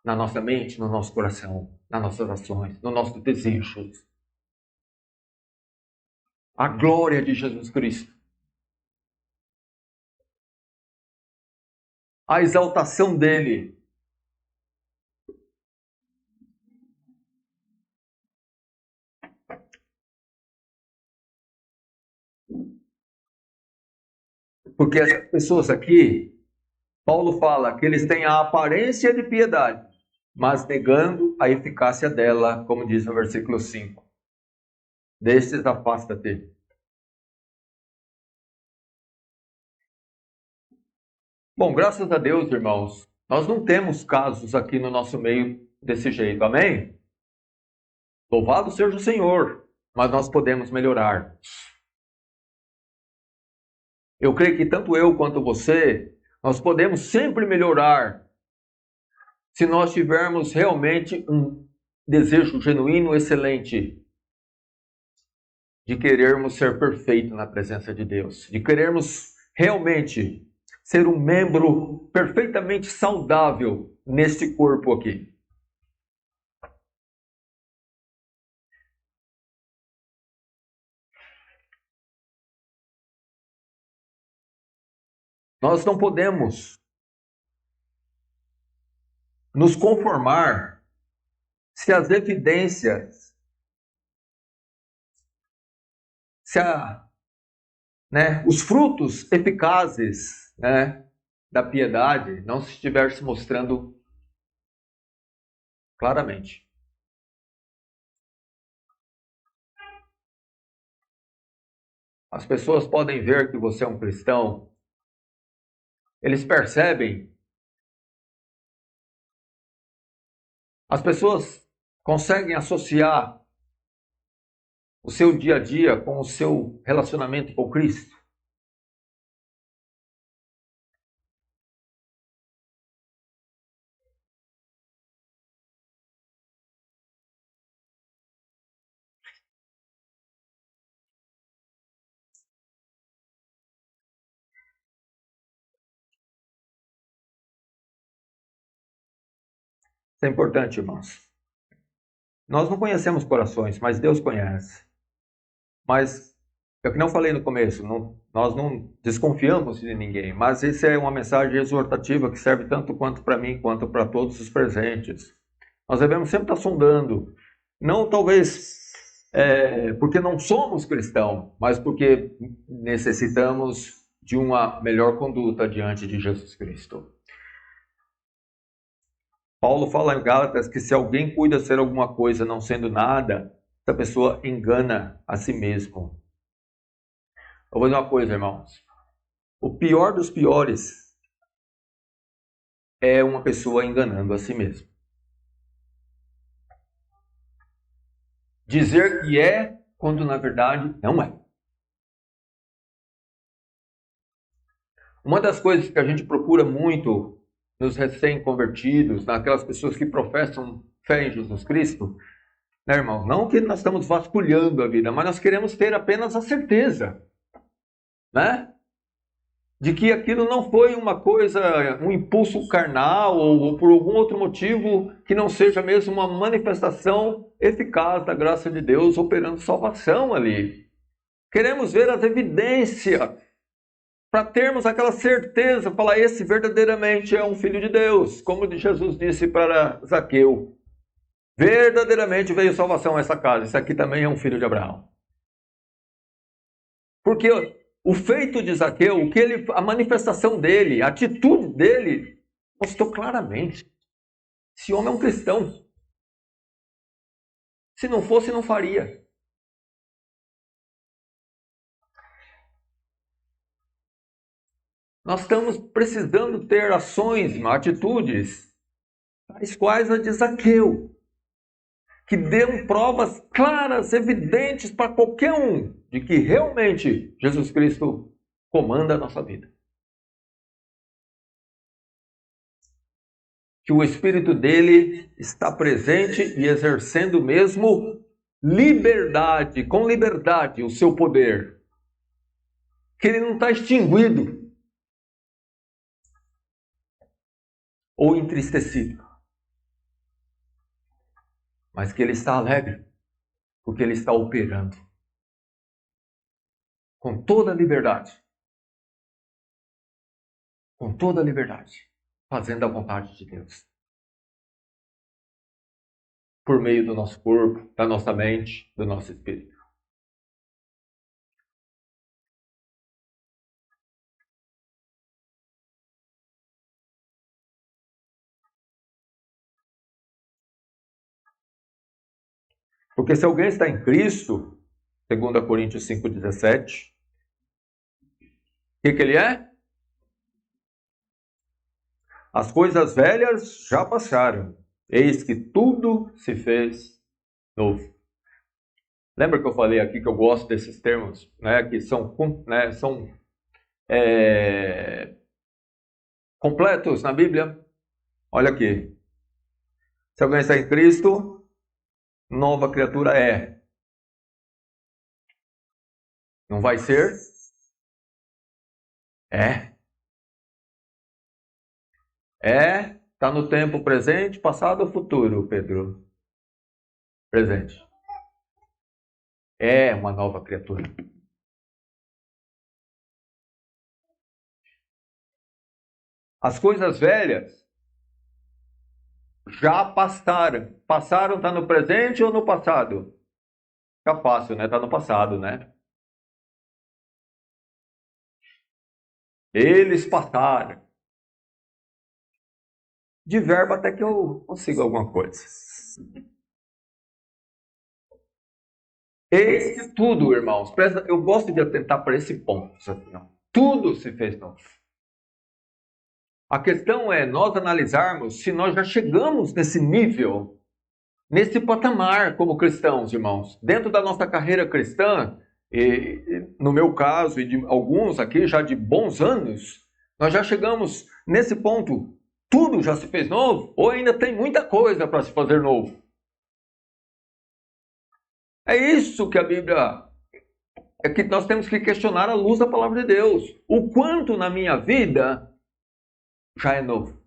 Na nossa mente, no nosso coração, nas nossas ações, nos nossos desejos. A glória de Jesus Cristo. A exaltação dele. Porque essas pessoas aqui, Paulo fala que eles têm a aparência de piedade, mas negando a eficácia dela, como diz no versículo 5. Destes afasta-te. Bom, graças a Deus, irmãos, nós não temos casos aqui no nosso meio desse jeito, amém? Louvado seja o Senhor, mas nós podemos melhorar. Eu creio que tanto eu quanto você, nós podemos sempre melhorar se nós tivermos realmente um desejo genuíno, excelente, de querermos ser perfeito na presença de Deus, de querermos realmente ser um membro perfeitamente saudável neste corpo aqui. Nós não podemos nos conformar se as evidências, os frutos eficazes, da piedade não se estiver se mostrando claramente. As pessoas podem ver que você é um cristão, eles percebem. As pessoas conseguem associar o seu dia a dia com o seu relacionamento com Cristo. Isso é importante, irmãos. Nós não conhecemos corações, mas Deus conhece. Mas, é o que não falei no começo, nós não desconfiamos de ninguém, mas isso é uma mensagem exortativa que serve tanto quanto para mim, quanto para todos os presentes. Nós devemos sempre estar sondando, não talvez porque não somos cristãos, mas porque necessitamos de uma melhor conduta diante de Jesus Cristo. Paulo fala em Gálatas que se alguém cuida ser alguma coisa não sendo nada, essa pessoa engana a si mesmo. Eu vou dizer uma coisa, irmãos. O pior dos piores é uma pessoa enganando a si mesma. Dizer que é, quando na verdade não é. Uma das coisas que a gente procura muito nos recém-convertidos, naquelas pessoas que professam fé em Jesus Cristo, irmãos, não que nós estamos vasculhando a vida, mas nós queremos ter apenas a certeza, de que aquilo não foi uma coisa, um impulso carnal ou por algum outro motivo que não seja mesmo uma manifestação eficaz da graça de Deus operando salvação ali. Queremos ver as evidências para termos aquela certeza, falar, esse verdadeiramente é um filho de Deus, como Jesus disse para Zaqueu. Verdadeiramente veio salvação a essa casa, esse aqui também é um filho de Abraão. Porque o feito de Zaqueu, a manifestação dele, a atitude dele, mostrou claramente. Esse homem é um cristão. Se não fosse, não faria. Nós estamos precisando ter ações, atitudes tais quais a de Zaqueu, que deu provas claras, evidentes para qualquer um de que realmente Jesus Cristo comanda a nossa vida. Que o Espírito dele está presente e exercendo mesmo liberdade, com liberdade, o seu poder. Que ele não está extinguido ou entristecido, mas que ele está alegre, porque ele está operando com toda a liberdade, fazendo a vontade de Deus. Por meio do nosso corpo, da nossa mente, do nosso espírito. Porque se alguém está em Cristo, 2 Coríntios 5,17, o que ele é? As coisas velhas já passaram, eis que tudo se fez novo. Lembra que eu falei aqui que eu gosto desses termos, né, que são completos na Bíblia? Olha aqui. Se alguém está em Cristo, nova criatura é. Não vai ser? É. Está no tempo presente, passado ou futuro, Pedro? Presente. É uma nova criatura. As coisas velhas já passaram. Passaram, está no presente ou no passado? Fica fácil, né? Está no passado, né? Eles passaram. De verbo até que eu consigo alguma coisa. Eis que tudo, irmãos. Eu gosto de atentar para esse ponto. Tudo se fez novo. A questão é nós analisarmos se nós já chegamos nesse nível, nesse patamar como cristãos, irmãos. Dentro da nossa carreira cristã, no meu caso e de alguns aqui já de bons anos, nós já chegamos nesse ponto. Tudo já se fez novo? Ou ainda tem muita coisa para se fazer novo? É isso que a Bíblia... É que nós temos que questionar à luz da palavra de Deus. O quanto na minha vida já é novo.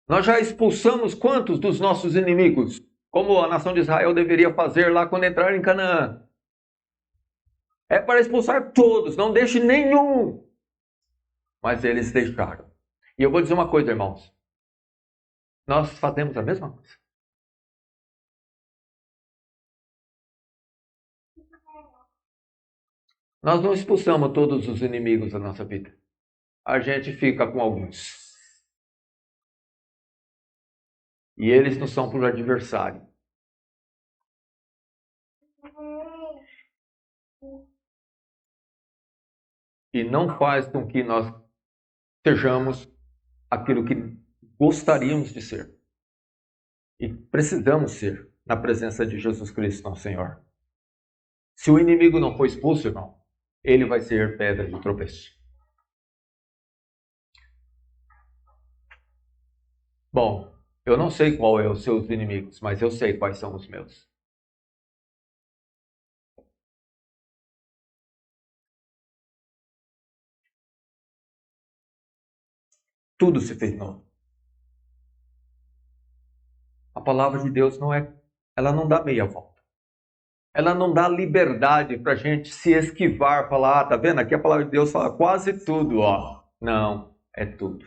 Nós já expulsamos quantos dos nossos inimigos? Como a nação de Israel deveria fazer lá quando entrar em Canaã. É para expulsar todos, não deixe nenhum. Mas eles deixaram. E eu vou dizer uma coisa, irmãos. Nós fazemos a mesma coisa. Nós não expulsamos todos os inimigos da nossa vida. A gente fica com alguns. E eles não são por adversário. E não faz com que nós sejamos aquilo que gostaríamos de ser. E precisamos ser na presença de Jesus Cristo, nosso Senhor. Se o inimigo não for expulso, irmão, ele vai ser pedra de tropeço. Bom, eu não sei qual é os seus inimigos, mas eu sei quais são os meus. Tudo se fez novo. A palavra de Deus ela não dá meia volta. Ela não dá liberdade para a gente se esquivar, falar, tá vendo? Aqui a palavra de Deus fala quase tudo, ó. Não, é tudo.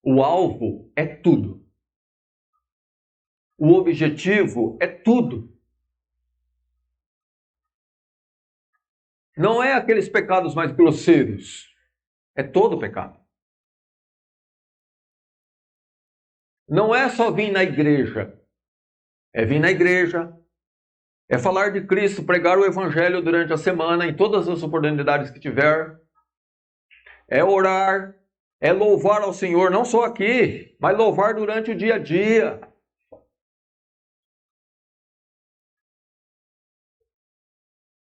O alvo é tudo. O objetivo é tudo. Não é aqueles pecados mais grosseiros. É todo pecado. Não é só vir na igreja. É vir na igreja. É falar de Cristo, pregar o evangelho durante a semana, em todas as oportunidades que tiver. é orar, é louvar ao Senhor, não só aqui, mas louvar durante o dia a dia.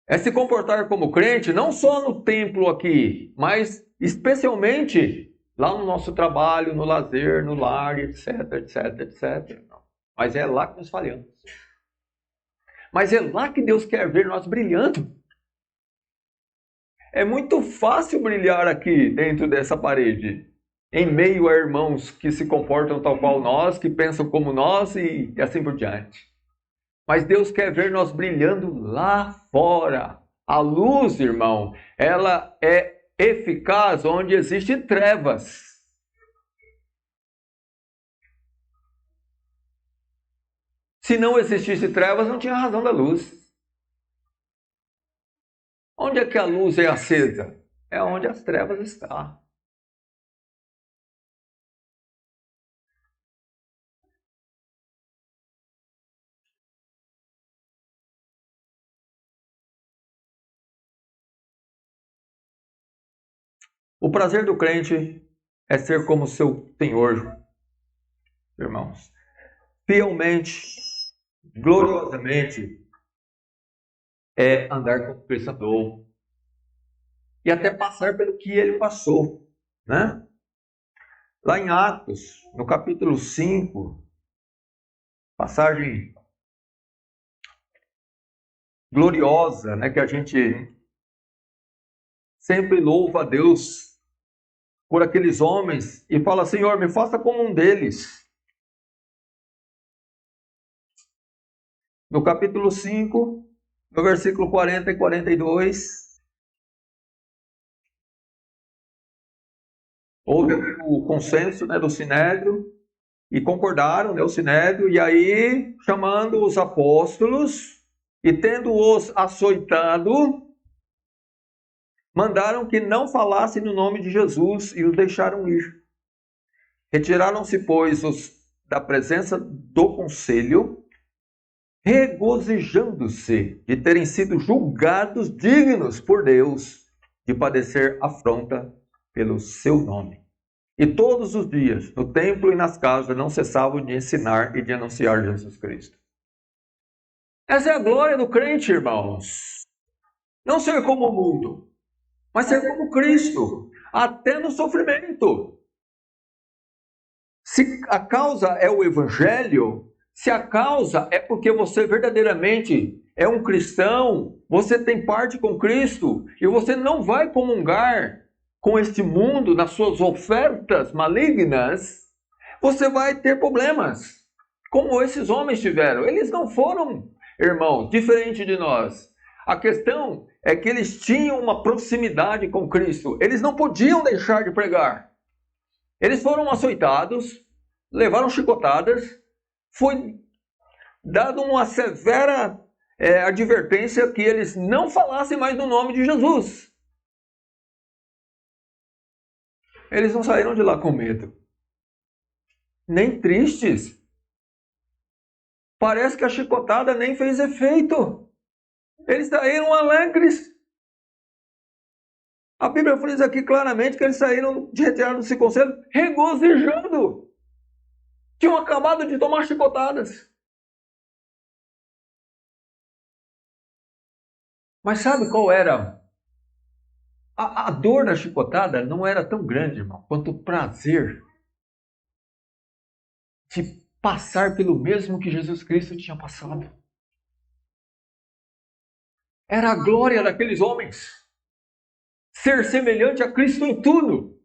É se comportar como crente, não só no templo aqui, mas especialmente lá no nosso trabalho, no lazer, no lar, etc, etc, etc. Mas é lá que nós falhamos. Mas é lá que Deus quer ver nós brilhando. É muito fácil brilhar aqui dentro dessa parede, em meio a irmãos que se comportam tal qual nós, que pensam como nós e assim por diante. Mas Deus quer ver nós brilhando lá fora. A luz, irmão, ela é eficaz onde existem trevas. Se não existisse trevas, não tinha razão da luz. Onde é que a luz é acesa? É onde as trevas estão. O prazer do crente é ser como seu Senhor, irmãos. Fielmente, gloriosamente, é andar como Cristo andou. E até passar pelo que ele passou, né? Lá em Atos, no capítulo 5, passagem gloriosa, né, que a gente sempre louva a Deus por aqueles homens e fala: Senhor, me faça como um deles. No capítulo 5, no versículo 40 e 42, houve o consenso, né, do Sinédrio, e concordaram, né, o Sinédrio, e aí, chamando os apóstolos, e tendo-os açoitado, mandaram que não falassem no nome de Jesus e os deixaram ir. Retiraram-se, pois, os da presença do conselho, regozijando-se de terem sido julgados dignos por Deus de padecer afronta pelo seu nome. E todos os dias, no templo e nas casas, não cessavam de ensinar e de anunciar Jesus Cristo. Essa é a glória do crente, irmãos. Não ser como o mundo, mas ser como Cristo, até no sofrimento. Se a causa é o Evangelho, se a causa é porque você verdadeiramente é um cristão, você tem parte com Cristo e você não vai comungar com este mundo nas suas ofertas malignas, você vai ter problemas, como esses homens tiveram. Eles não foram, irmãos, diferente de nós. A questão é que eles tinham uma proximidade com Cristo. Eles não podiam deixar de pregar. Eles foram açoitados, levaram chicotadas, foi dada uma severa advertência que eles não falassem mais no nome de Jesus. Eles não saíram de lá com medo, nem tristes. Parece que a chicotada nem fez efeito. Eles saíram alegres. A Bíblia diz aqui claramente que eles saíram de retirada desse conselho regozijando. Tinham acabado de tomar chicotadas. Mas sabe qual era? A dor da chicotada não era tão grande, irmão, quanto o prazer de passar pelo mesmo que Jesus Cristo tinha passado. Era a glória daqueles homens. Ser semelhante a Cristo em tudo.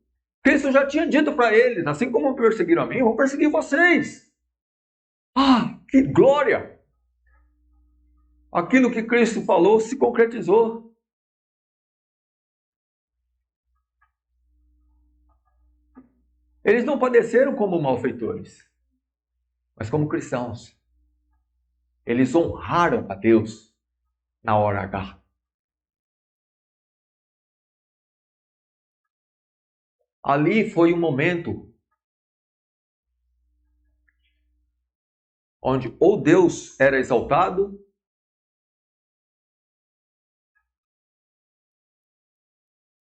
Cristo já tinha dito para eles: assim como perseguiram a mim, eu vou perseguir vocês. Ah, que glória! Aquilo que Cristo falou se concretizou. Eles não padeceram como malfeitores, mas como cristãos. Eles honraram a Deus na hora H. Ali foi um momento onde ou Deus era exaltado,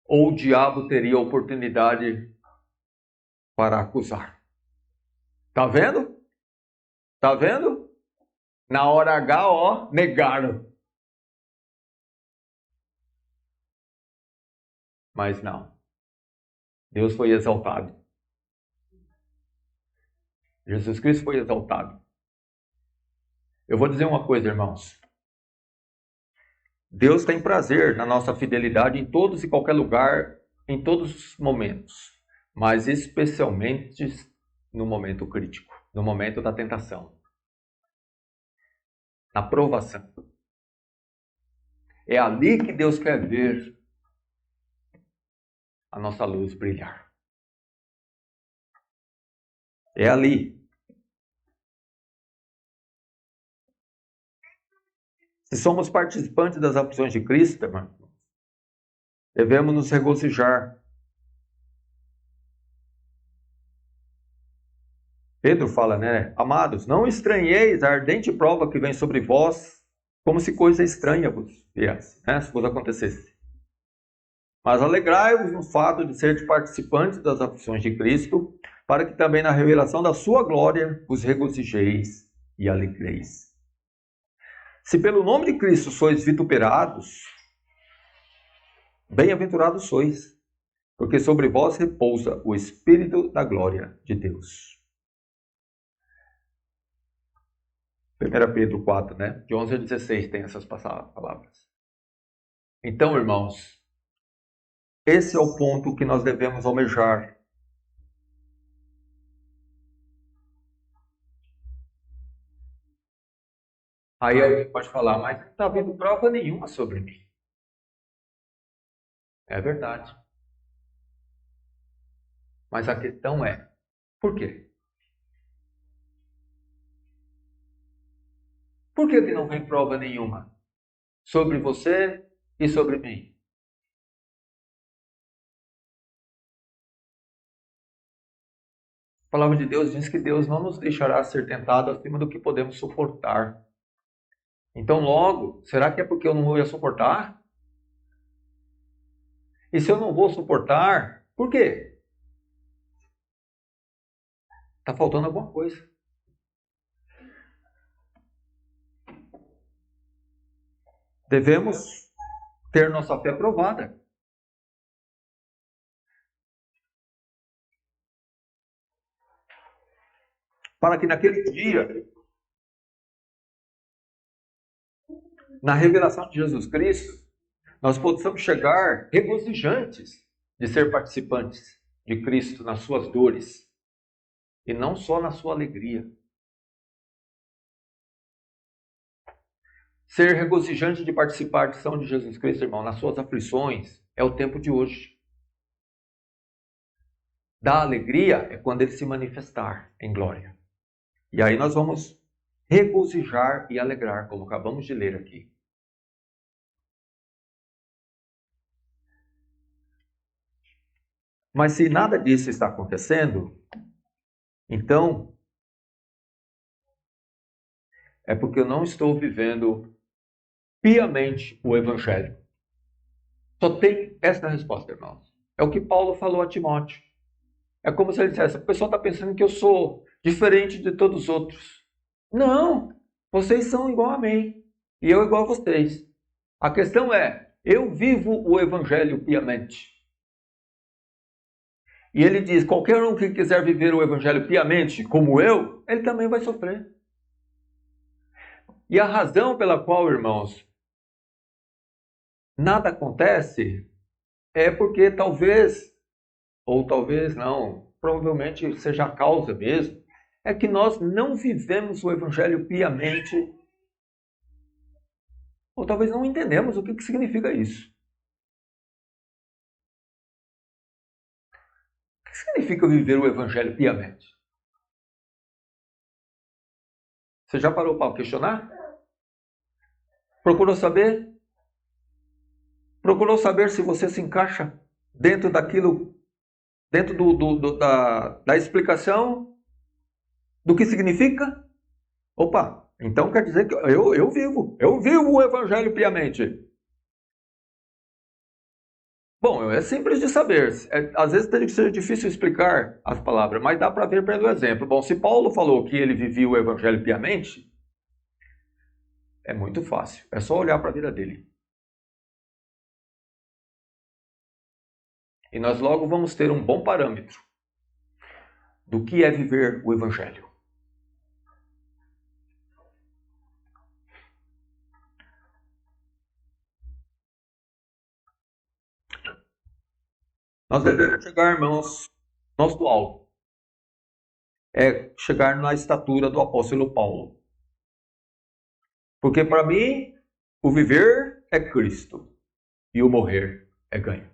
ou o diabo teria oportunidade para acusar? Tá vendo? Tá vendo? Na hora H, ó, negaram. Mas não. Deus foi exaltado. Jesus Cristo foi exaltado. Eu vou dizer uma coisa, irmãos. Deus tem prazer na nossa fidelidade em todos e qualquer lugar, em todos os momentos, mas especialmente no momento crítico, no momento da tentação, na provação. É ali que Deus quer ver a nossa luz brilhar. É ali. Se somos participantes das aflições de Cristo, irmão, devemos nos regozijar. Pedro fala, né? Amados, não estranheis a ardente prova que vem sobre vós, como se coisa estranha vos viesse, né? Se vos acontecesse. Mas alegrai-vos no fato de seres participantes das aflições de Cristo, para que também na revelação da sua glória vos regozijeis e alegreis. Se pelo nome de Cristo sois vituperados, bem-aventurados sois, porque sobre vós repousa o Espírito da glória de Deus. 1 Pedro 4, né? De 11 a 16 tem essas palavras. Então, irmãos, esse é o ponto que nós devemos almejar. Aí alguém pode falar, mas não está havendo prova nenhuma sobre mim. É verdade. Mas a questão é, por quê? Por que não vem prova nenhuma sobre você e sobre mim? A palavra de Deus diz que Deus não nos deixará ser tentado acima do que podemos suportar. Então, logo, será que é porque eu não vou suportar? E se eu não vou suportar, por quê? Está faltando alguma coisa. Devemos ter nossa fé provada. Para que naquele dia, na revelação de Jesus Cristo, nós possamos chegar regozijantes de ser participantes de Cristo nas suas dores e não só na sua alegria. Ser regozijante de participar de São de Jesus Cristo, irmão, nas suas aflições, é o tempo de hoje. Da alegria é quando ele se manifestar em glória. E aí nós vamos regozijar e alegrar, como acabamos de ler aqui. Mas se nada disso está acontecendo, então é porque eu não estou vivendo piamente o Evangelho. Só tem essa resposta, irmãos. É o que Paulo falou a Timóteo. É como se ele dissesse, a pessoa está pensando que eu sou diferente de todos os outros. Não, vocês são igual a mim e eu igual a vocês. A questão é, eu vivo o Evangelho piamente. E ele diz, qualquer um que quiser viver o Evangelho piamente, como eu, ele também vai sofrer. E a razão pela qual, irmãos, nada acontece é porque talvez, ou talvez não, provavelmente seja a causa mesmo, é que nós não vivemos o Evangelho piamente, ou talvez não entendemos o que significa isso. O que significa viver o Evangelho piamente? Você já parou para questionar? Procurou saber? Procurou saber se você se encaixa dentro daquilo, dentro da explicação do que significa? Opa, então quer dizer que eu vivo o Evangelho piamente. Bom, é simples de saber. Às vezes tem que ser difícil explicar as palavras, mas dá para ver pelo exemplo. Bom, se Paulo falou que ele vivia o evangelho piamente, é muito fácil. É só olhar para a vida dele. E nós logo vamos ter um bom parâmetro do que é viver o evangelho. Nós devemos chegar, irmãos, nosso alvo é chegar na estatura do apóstolo Paulo. Porque para mim, o viver é Cristo e o morrer é ganho.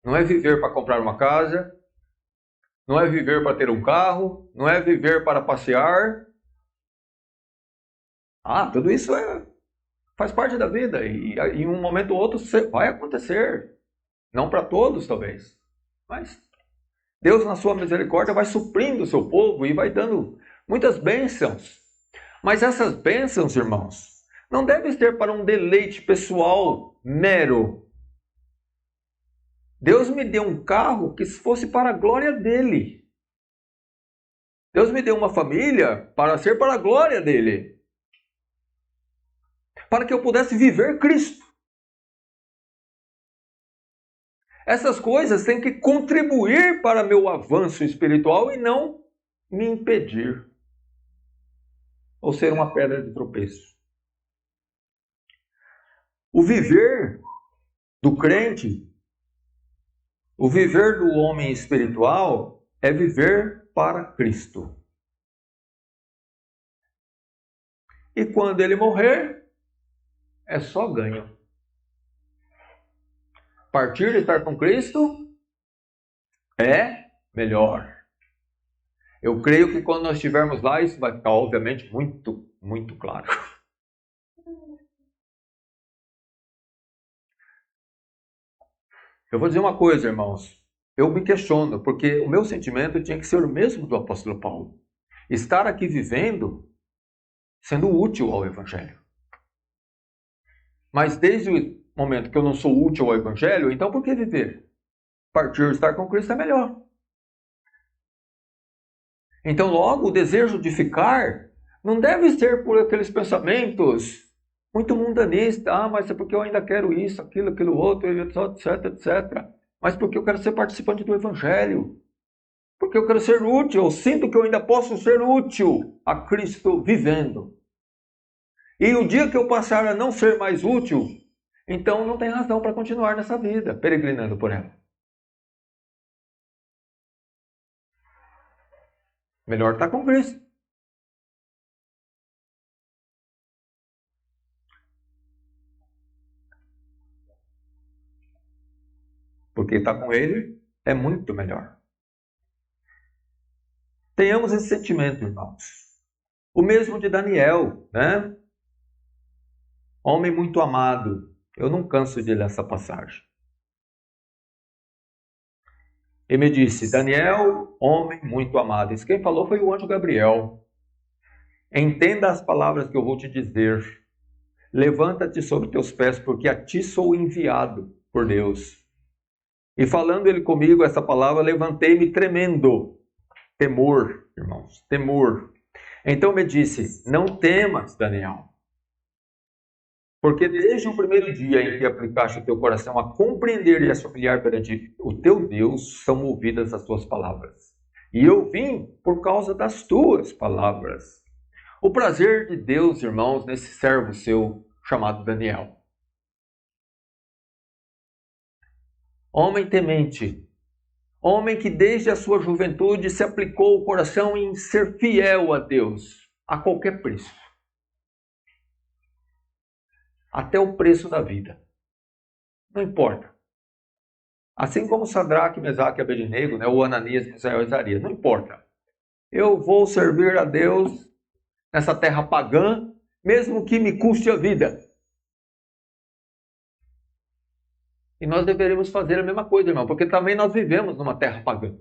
Não é viver para comprar uma casa, não é viver para ter um carro, não é viver para passear. Tudo isso faz parte da vida e em um momento ou outro vai acontecer. Não para todos, talvez, mas Deus, na sua misericórdia, vai suprindo o seu povo e vai dando muitas bênçãos. Mas essas bênçãos, irmãos, não devem ser para um deleite pessoal mero. Deus me deu um carro que fosse para a glória dele. Deus me deu uma família para ser para a glória dele. Para que eu pudesse viver Cristo. Essas coisas têm que contribuir para meu avanço espiritual e não me impedir. Ou ser uma pedra de tropeço. O viver do crente, o viver do homem espiritual é viver para Cristo. E quando ele morrer, é só ganho. Partir de estar com Cristo é melhor. Eu creio que quando nós estivermos lá, isso vai ficar, obviamente, muito, muito claro. Eu vou dizer uma coisa, irmãos. Eu me questiono, porque o meu sentimento tinha que ser o mesmo do apóstolo Paulo. Estar aqui vivendo, sendo útil ao Evangelho. Mas desde o momento que eu não sou útil ao Evangelho, então por que viver? Partir, estar com Cristo é melhor. Então, logo, o desejo de ficar não deve ser por aqueles pensamentos muito mundanistas. Mas é porque eu ainda quero isso, aquilo outro, etc, etc. Mas porque eu quero ser participante do Evangelho. Porque eu quero ser útil. Eu sinto que eu ainda posso ser útil a Cristo vivendo. E o dia que eu passar a não ser mais útil, então não tem razão para continuar nessa vida, peregrinando por ela. Melhor estar com Cristo. Porque estar com Ele é muito melhor. Tenhamos esse sentimento, irmãos. O mesmo de Daniel, né? Homem muito amado. Eu não canso de ler essa passagem. Ele me disse, Daniel, homem muito amado. Isso quem falou foi o anjo Gabriel. Entenda as palavras que eu vou te dizer. Levanta-te sobre teus pés, porque a ti sou enviado por Deus. E falando ele comigo essa palavra, levantei-me tremendo. Temor, irmãos, temor. Então me disse, não temas, Daniel. Porque desde o primeiro dia em que aplicaste o teu coração a compreender e a se humilhar perante o teu Deus, são ouvidas as tuas palavras. E eu vim por causa das tuas palavras. O prazer de Deus, irmãos, nesse servo seu chamado Daniel. Homem temente. Homem que desde a sua juventude se aplicou o coração em ser fiel a Deus, a qualquer preço. Até o preço da vida. Não importa. Assim como Sadraque, Mesaque e Abednego, né, ou Ananias, Misael e Azarias, não importa. Eu vou servir a Deus nessa terra pagã, mesmo que me custe a vida. E nós deveríamos fazer a mesma coisa, irmão, porque também nós vivemos numa terra pagã.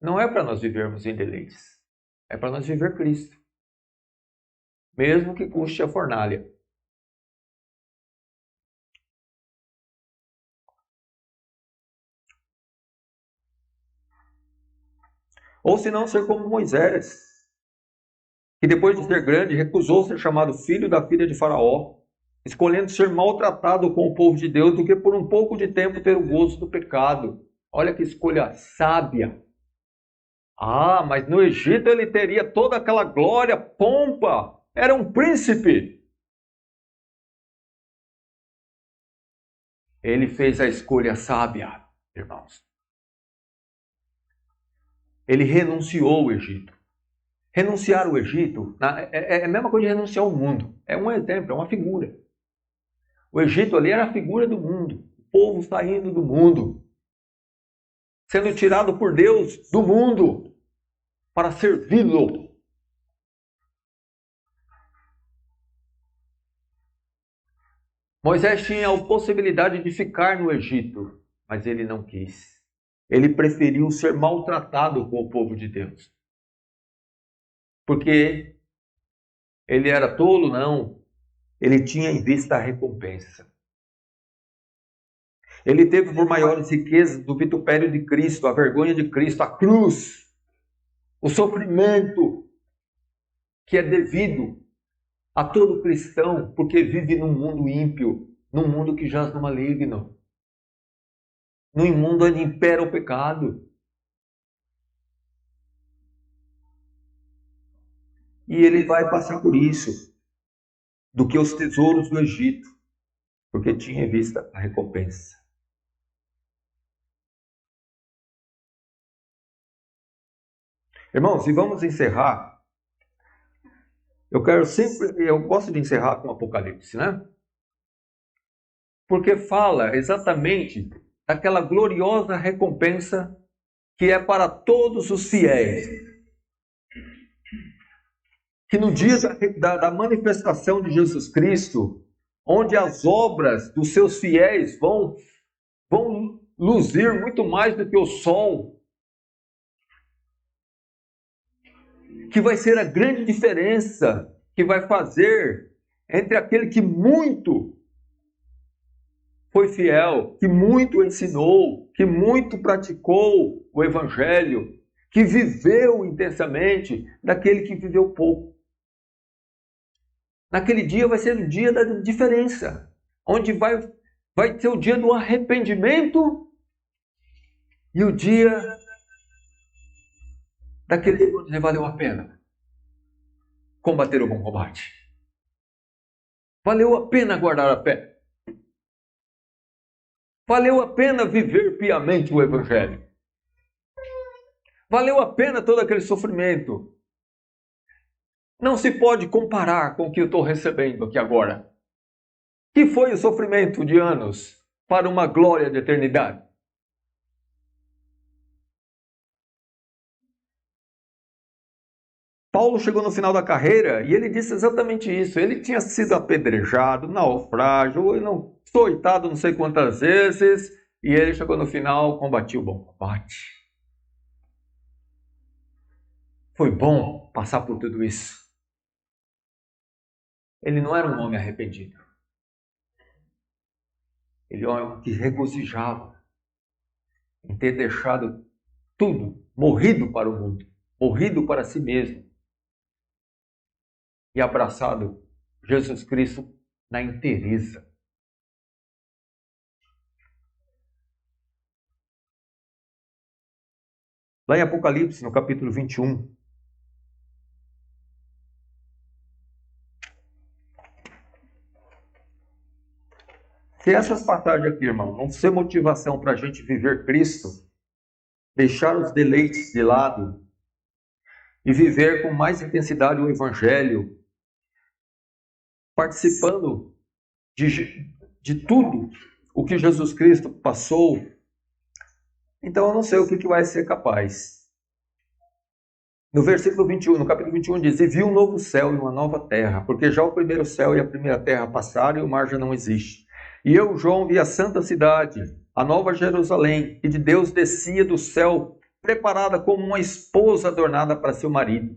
não é para nós vivermos em deleites. É para nós viver Cristo. Mesmo que custe a fornalha. Ou se não, ser como Moisés, que depois de ser grande, recusou ser chamado filho da filha de Faraó, escolhendo ser maltratado com o povo de Deus do que por um pouco de tempo ter o gozo do pecado. Olha que escolha sábia. Ah, mas no Egito ele teria toda aquela glória, pompa. Era um príncipe. Ele fez a escolha sábia, irmãos. Ele renunciou ao Egito. Renunciar ao Egito é a mesma coisa de renunciar ao mundo. É um exemplo, é uma figura. O Egito ali era a figura do mundo. O povo saindo do mundo. Sendo tirado por Deus do mundo para servi-lo. Moisés tinha a possibilidade de ficar no Egito, mas ele não quis. Ele preferiu ser maltratado com o povo de Deus. Porque ele era tolo? Não. Ele tinha em vista a recompensa. Ele teve por maiores riquezas do vitupério de Cristo, a vergonha de Cristo, a cruz, o sofrimento que é devido a todo cristão, porque vive num mundo ímpio, num mundo que jaz no maligno, num mundo onde impera o pecado. E ele vai passar por isso, do que os tesouros do Egito, porque tinha em vista a recompensa. Irmãos, e vamos encerrar. Eu gosto de encerrar com o Apocalipse, né? Porque fala exatamente daquela gloriosa recompensa que é para todos os fiéis. Que no dia da manifestação de Jesus Cristo, onde as obras dos seus fiéis vão luzir muito mais do que o sol, que vai ser a grande diferença que vai fazer entre aquele que muito foi fiel, que muito ensinou, que muito praticou o Evangelho, que viveu intensamente, daquele que viveu pouco. Naquele dia vai ser o dia da diferença, onde vai ser o dia do arrependimento e o dia daquele que vai dizer, valeu a pena combater o bom combate. Valeu a pena guardar a fé. Valeu a pena viver piamente o Evangelho. Valeu a pena todo aquele sofrimento. Não se pode comparar com o que eu estou recebendo aqui agora. Que foi o sofrimento de anos para uma glória de eternidade. Paulo chegou no final da carreira e ele disse exatamente isso. Ele tinha sido apedrejado, naufrágio, açoitado não sei quantas vezes, e ele chegou no final, combatiu o bom combate. Foi bom passar por tudo isso. Ele não era um homem arrependido. Ele era um homem que regozijava em ter deixado tudo, morrido para o mundo, morrido para si mesmo, e abraçado Jesus Cristo na inteireza. Lá em Apocalipse, no capítulo 21, se essas passagens aqui, irmão, não ser motivação para a gente viver Cristo, deixar os deleites de lado e viver com mais intensidade o Evangelho, participando de tudo o que Jesus Cristo passou, então eu não sei o que vai ser capaz. No versículo 21, no capítulo 21 diz, e viu um novo céu e uma nova terra, porque já o primeiro céu e a primeira terra passaram e o mar já não existe. E eu, João, vi a santa cidade, a nova Jerusalém, que de Deus descia do céu, preparada como uma esposa adornada para seu marido.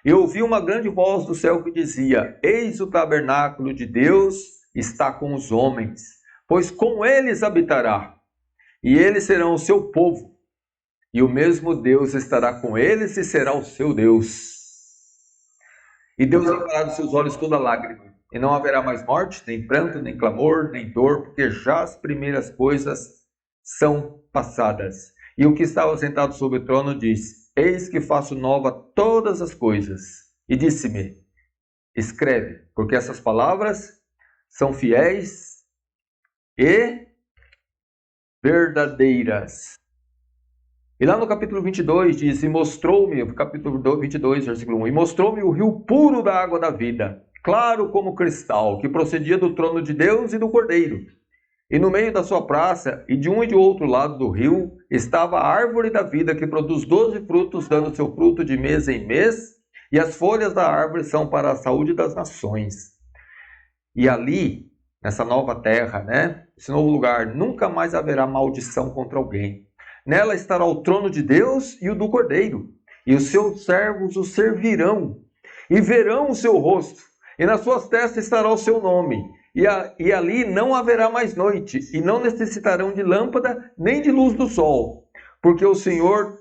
E ouvi uma grande voz do céu que dizia: Eis o tabernáculo de Deus está com os homens, pois com eles habitará, e eles serão o seu povo, e o mesmo Deus estará com eles e será o seu Deus. E Deus encarará dos seus olhos toda lágrima, e não haverá mais morte, nem pranto, nem clamor, nem dor, porque já as primeiras coisas são passadas. E o que estava sentado sobre o trono diz: Eis que faço nova todas as coisas. E disse-me: Escreve, porque essas palavras são fiéis e verdadeiras. E lá no capítulo 22 diz: E mostrou-me, capítulo 22, versículo 1, e mostrou-me o rio puro da água da vida, claro como cristal, que procedia do trono de Deus e do Cordeiro. E no meio da sua praça, e de um e de outro lado do rio, estava a árvore da vida, que produz 12 frutos, dando seu fruto de mês em mês, e as folhas da árvore são para a saúde das nações. E ali, nessa nova terra, esse novo lugar, nunca mais haverá maldição contra alguém. Nela estará o trono de Deus e o do Cordeiro, e os seus servos o servirão, e verão o seu rosto, e nas suas testas estará o seu nome. E ali não haverá mais noite, e não necessitarão de lâmpada, nem de luz do sol, porque o Senhor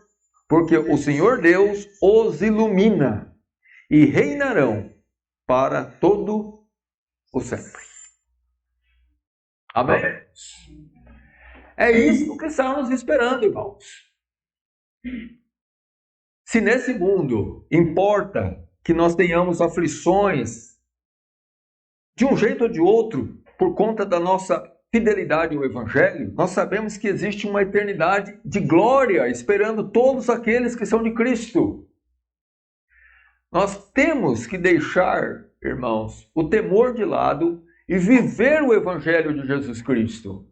Deus os ilumina, e reinarão para todo o sempre. Amém? É isso que estamos esperando, irmãos. Se nesse mundo importa que nós tenhamos aflições, de um jeito ou de outro, por conta da nossa fidelidade ao Evangelho, nós sabemos que existe uma eternidade de glória esperando todos aqueles que são de Cristo. Nós temos que deixar, irmãos, o temor de lado e viver o Evangelho de Jesus Cristo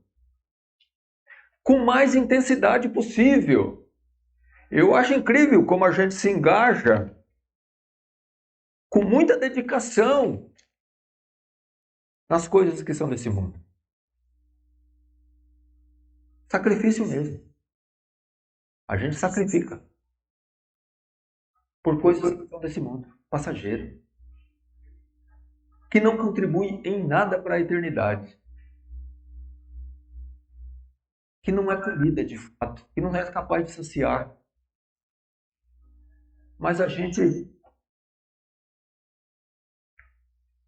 com mais intensidade possível. Eu acho incrível como a gente se engaja com muita dedicação nas coisas que são desse mundo. Sacrifício mesmo. A gente sacrifica por coisas que são desse mundo, passageiro, que não contribuem em nada para a eternidade, que não é comida de fato, que não é capaz de saciar. Mas a gente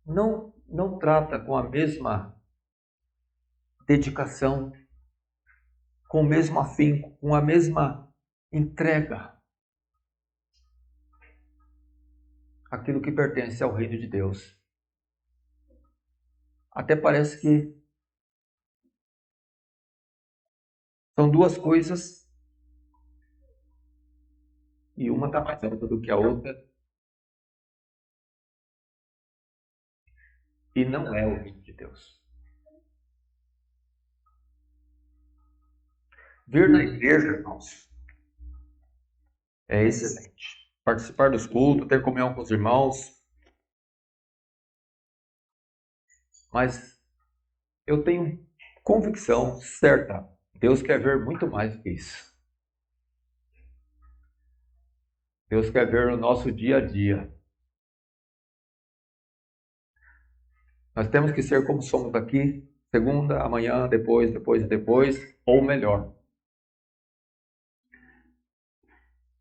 não trata com a mesma dedicação, com o mesmo afinco, com a mesma entrega aquilo que pertence ao reino de Deus. Até parece que são duas coisas e uma está mais alta do que a outra. E não é o reino de Deus. Vir na igreja, irmãos, é excelente. Participar dos cultos, ter comunhão com os irmãos. Mas eu tenho convicção certa. Deus quer ver muito mais do que isso. Deus quer ver o nosso dia a dia. Nós temos que ser como somos aqui, segunda, amanhã, depois, ou melhor.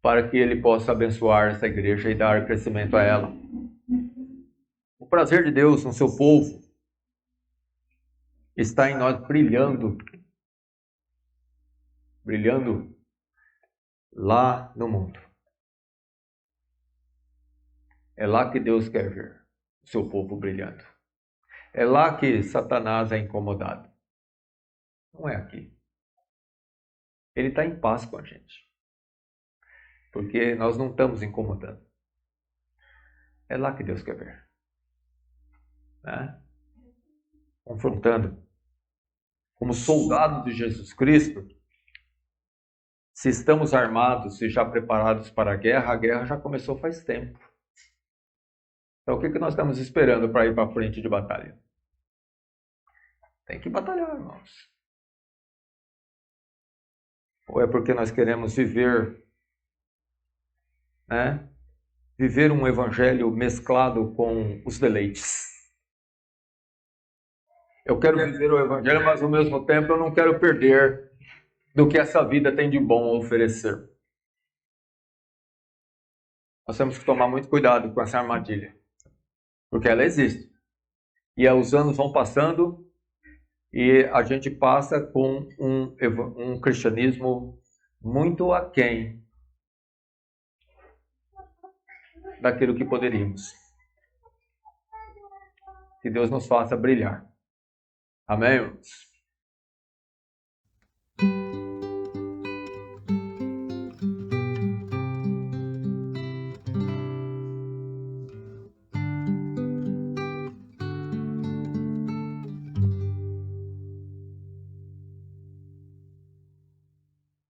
Para que Ele possa abençoar essa igreja e dar crescimento a ela. O prazer de Deus no seu povo está em nós brilhando lá no mundo. É lá que Deus quer ver o seu povo brilhando. É lá que Satanás é incomodado. Não é aqui. Ele está em paz com a gente. Porque nós não estamos incomodando. É lá que Deus quer ver. Confrontando. Como soldados de Jesus Cristo, se estamos armados e já preparados para a guerra já começou faz tempo. Então o que nós estamos esperando para ir para a frente de batalha? Tem que batalhar, irmãos. Ou é porque nós queremos viver né? Viver um evangelho mesclado com os deleites. Eu quero viver o evangelho, mas ao mesmo tempo eu não quero perder do que essa vida tem de bom a oferecer. Nós temos que tomar muito cuidado com essa armadilha, porque ela existe. E os anos vão passando e a gente passa com um cristianismo muito aquém daquilo que poderíamos. Que Deus nos faça brilhar. Amém, irmãos?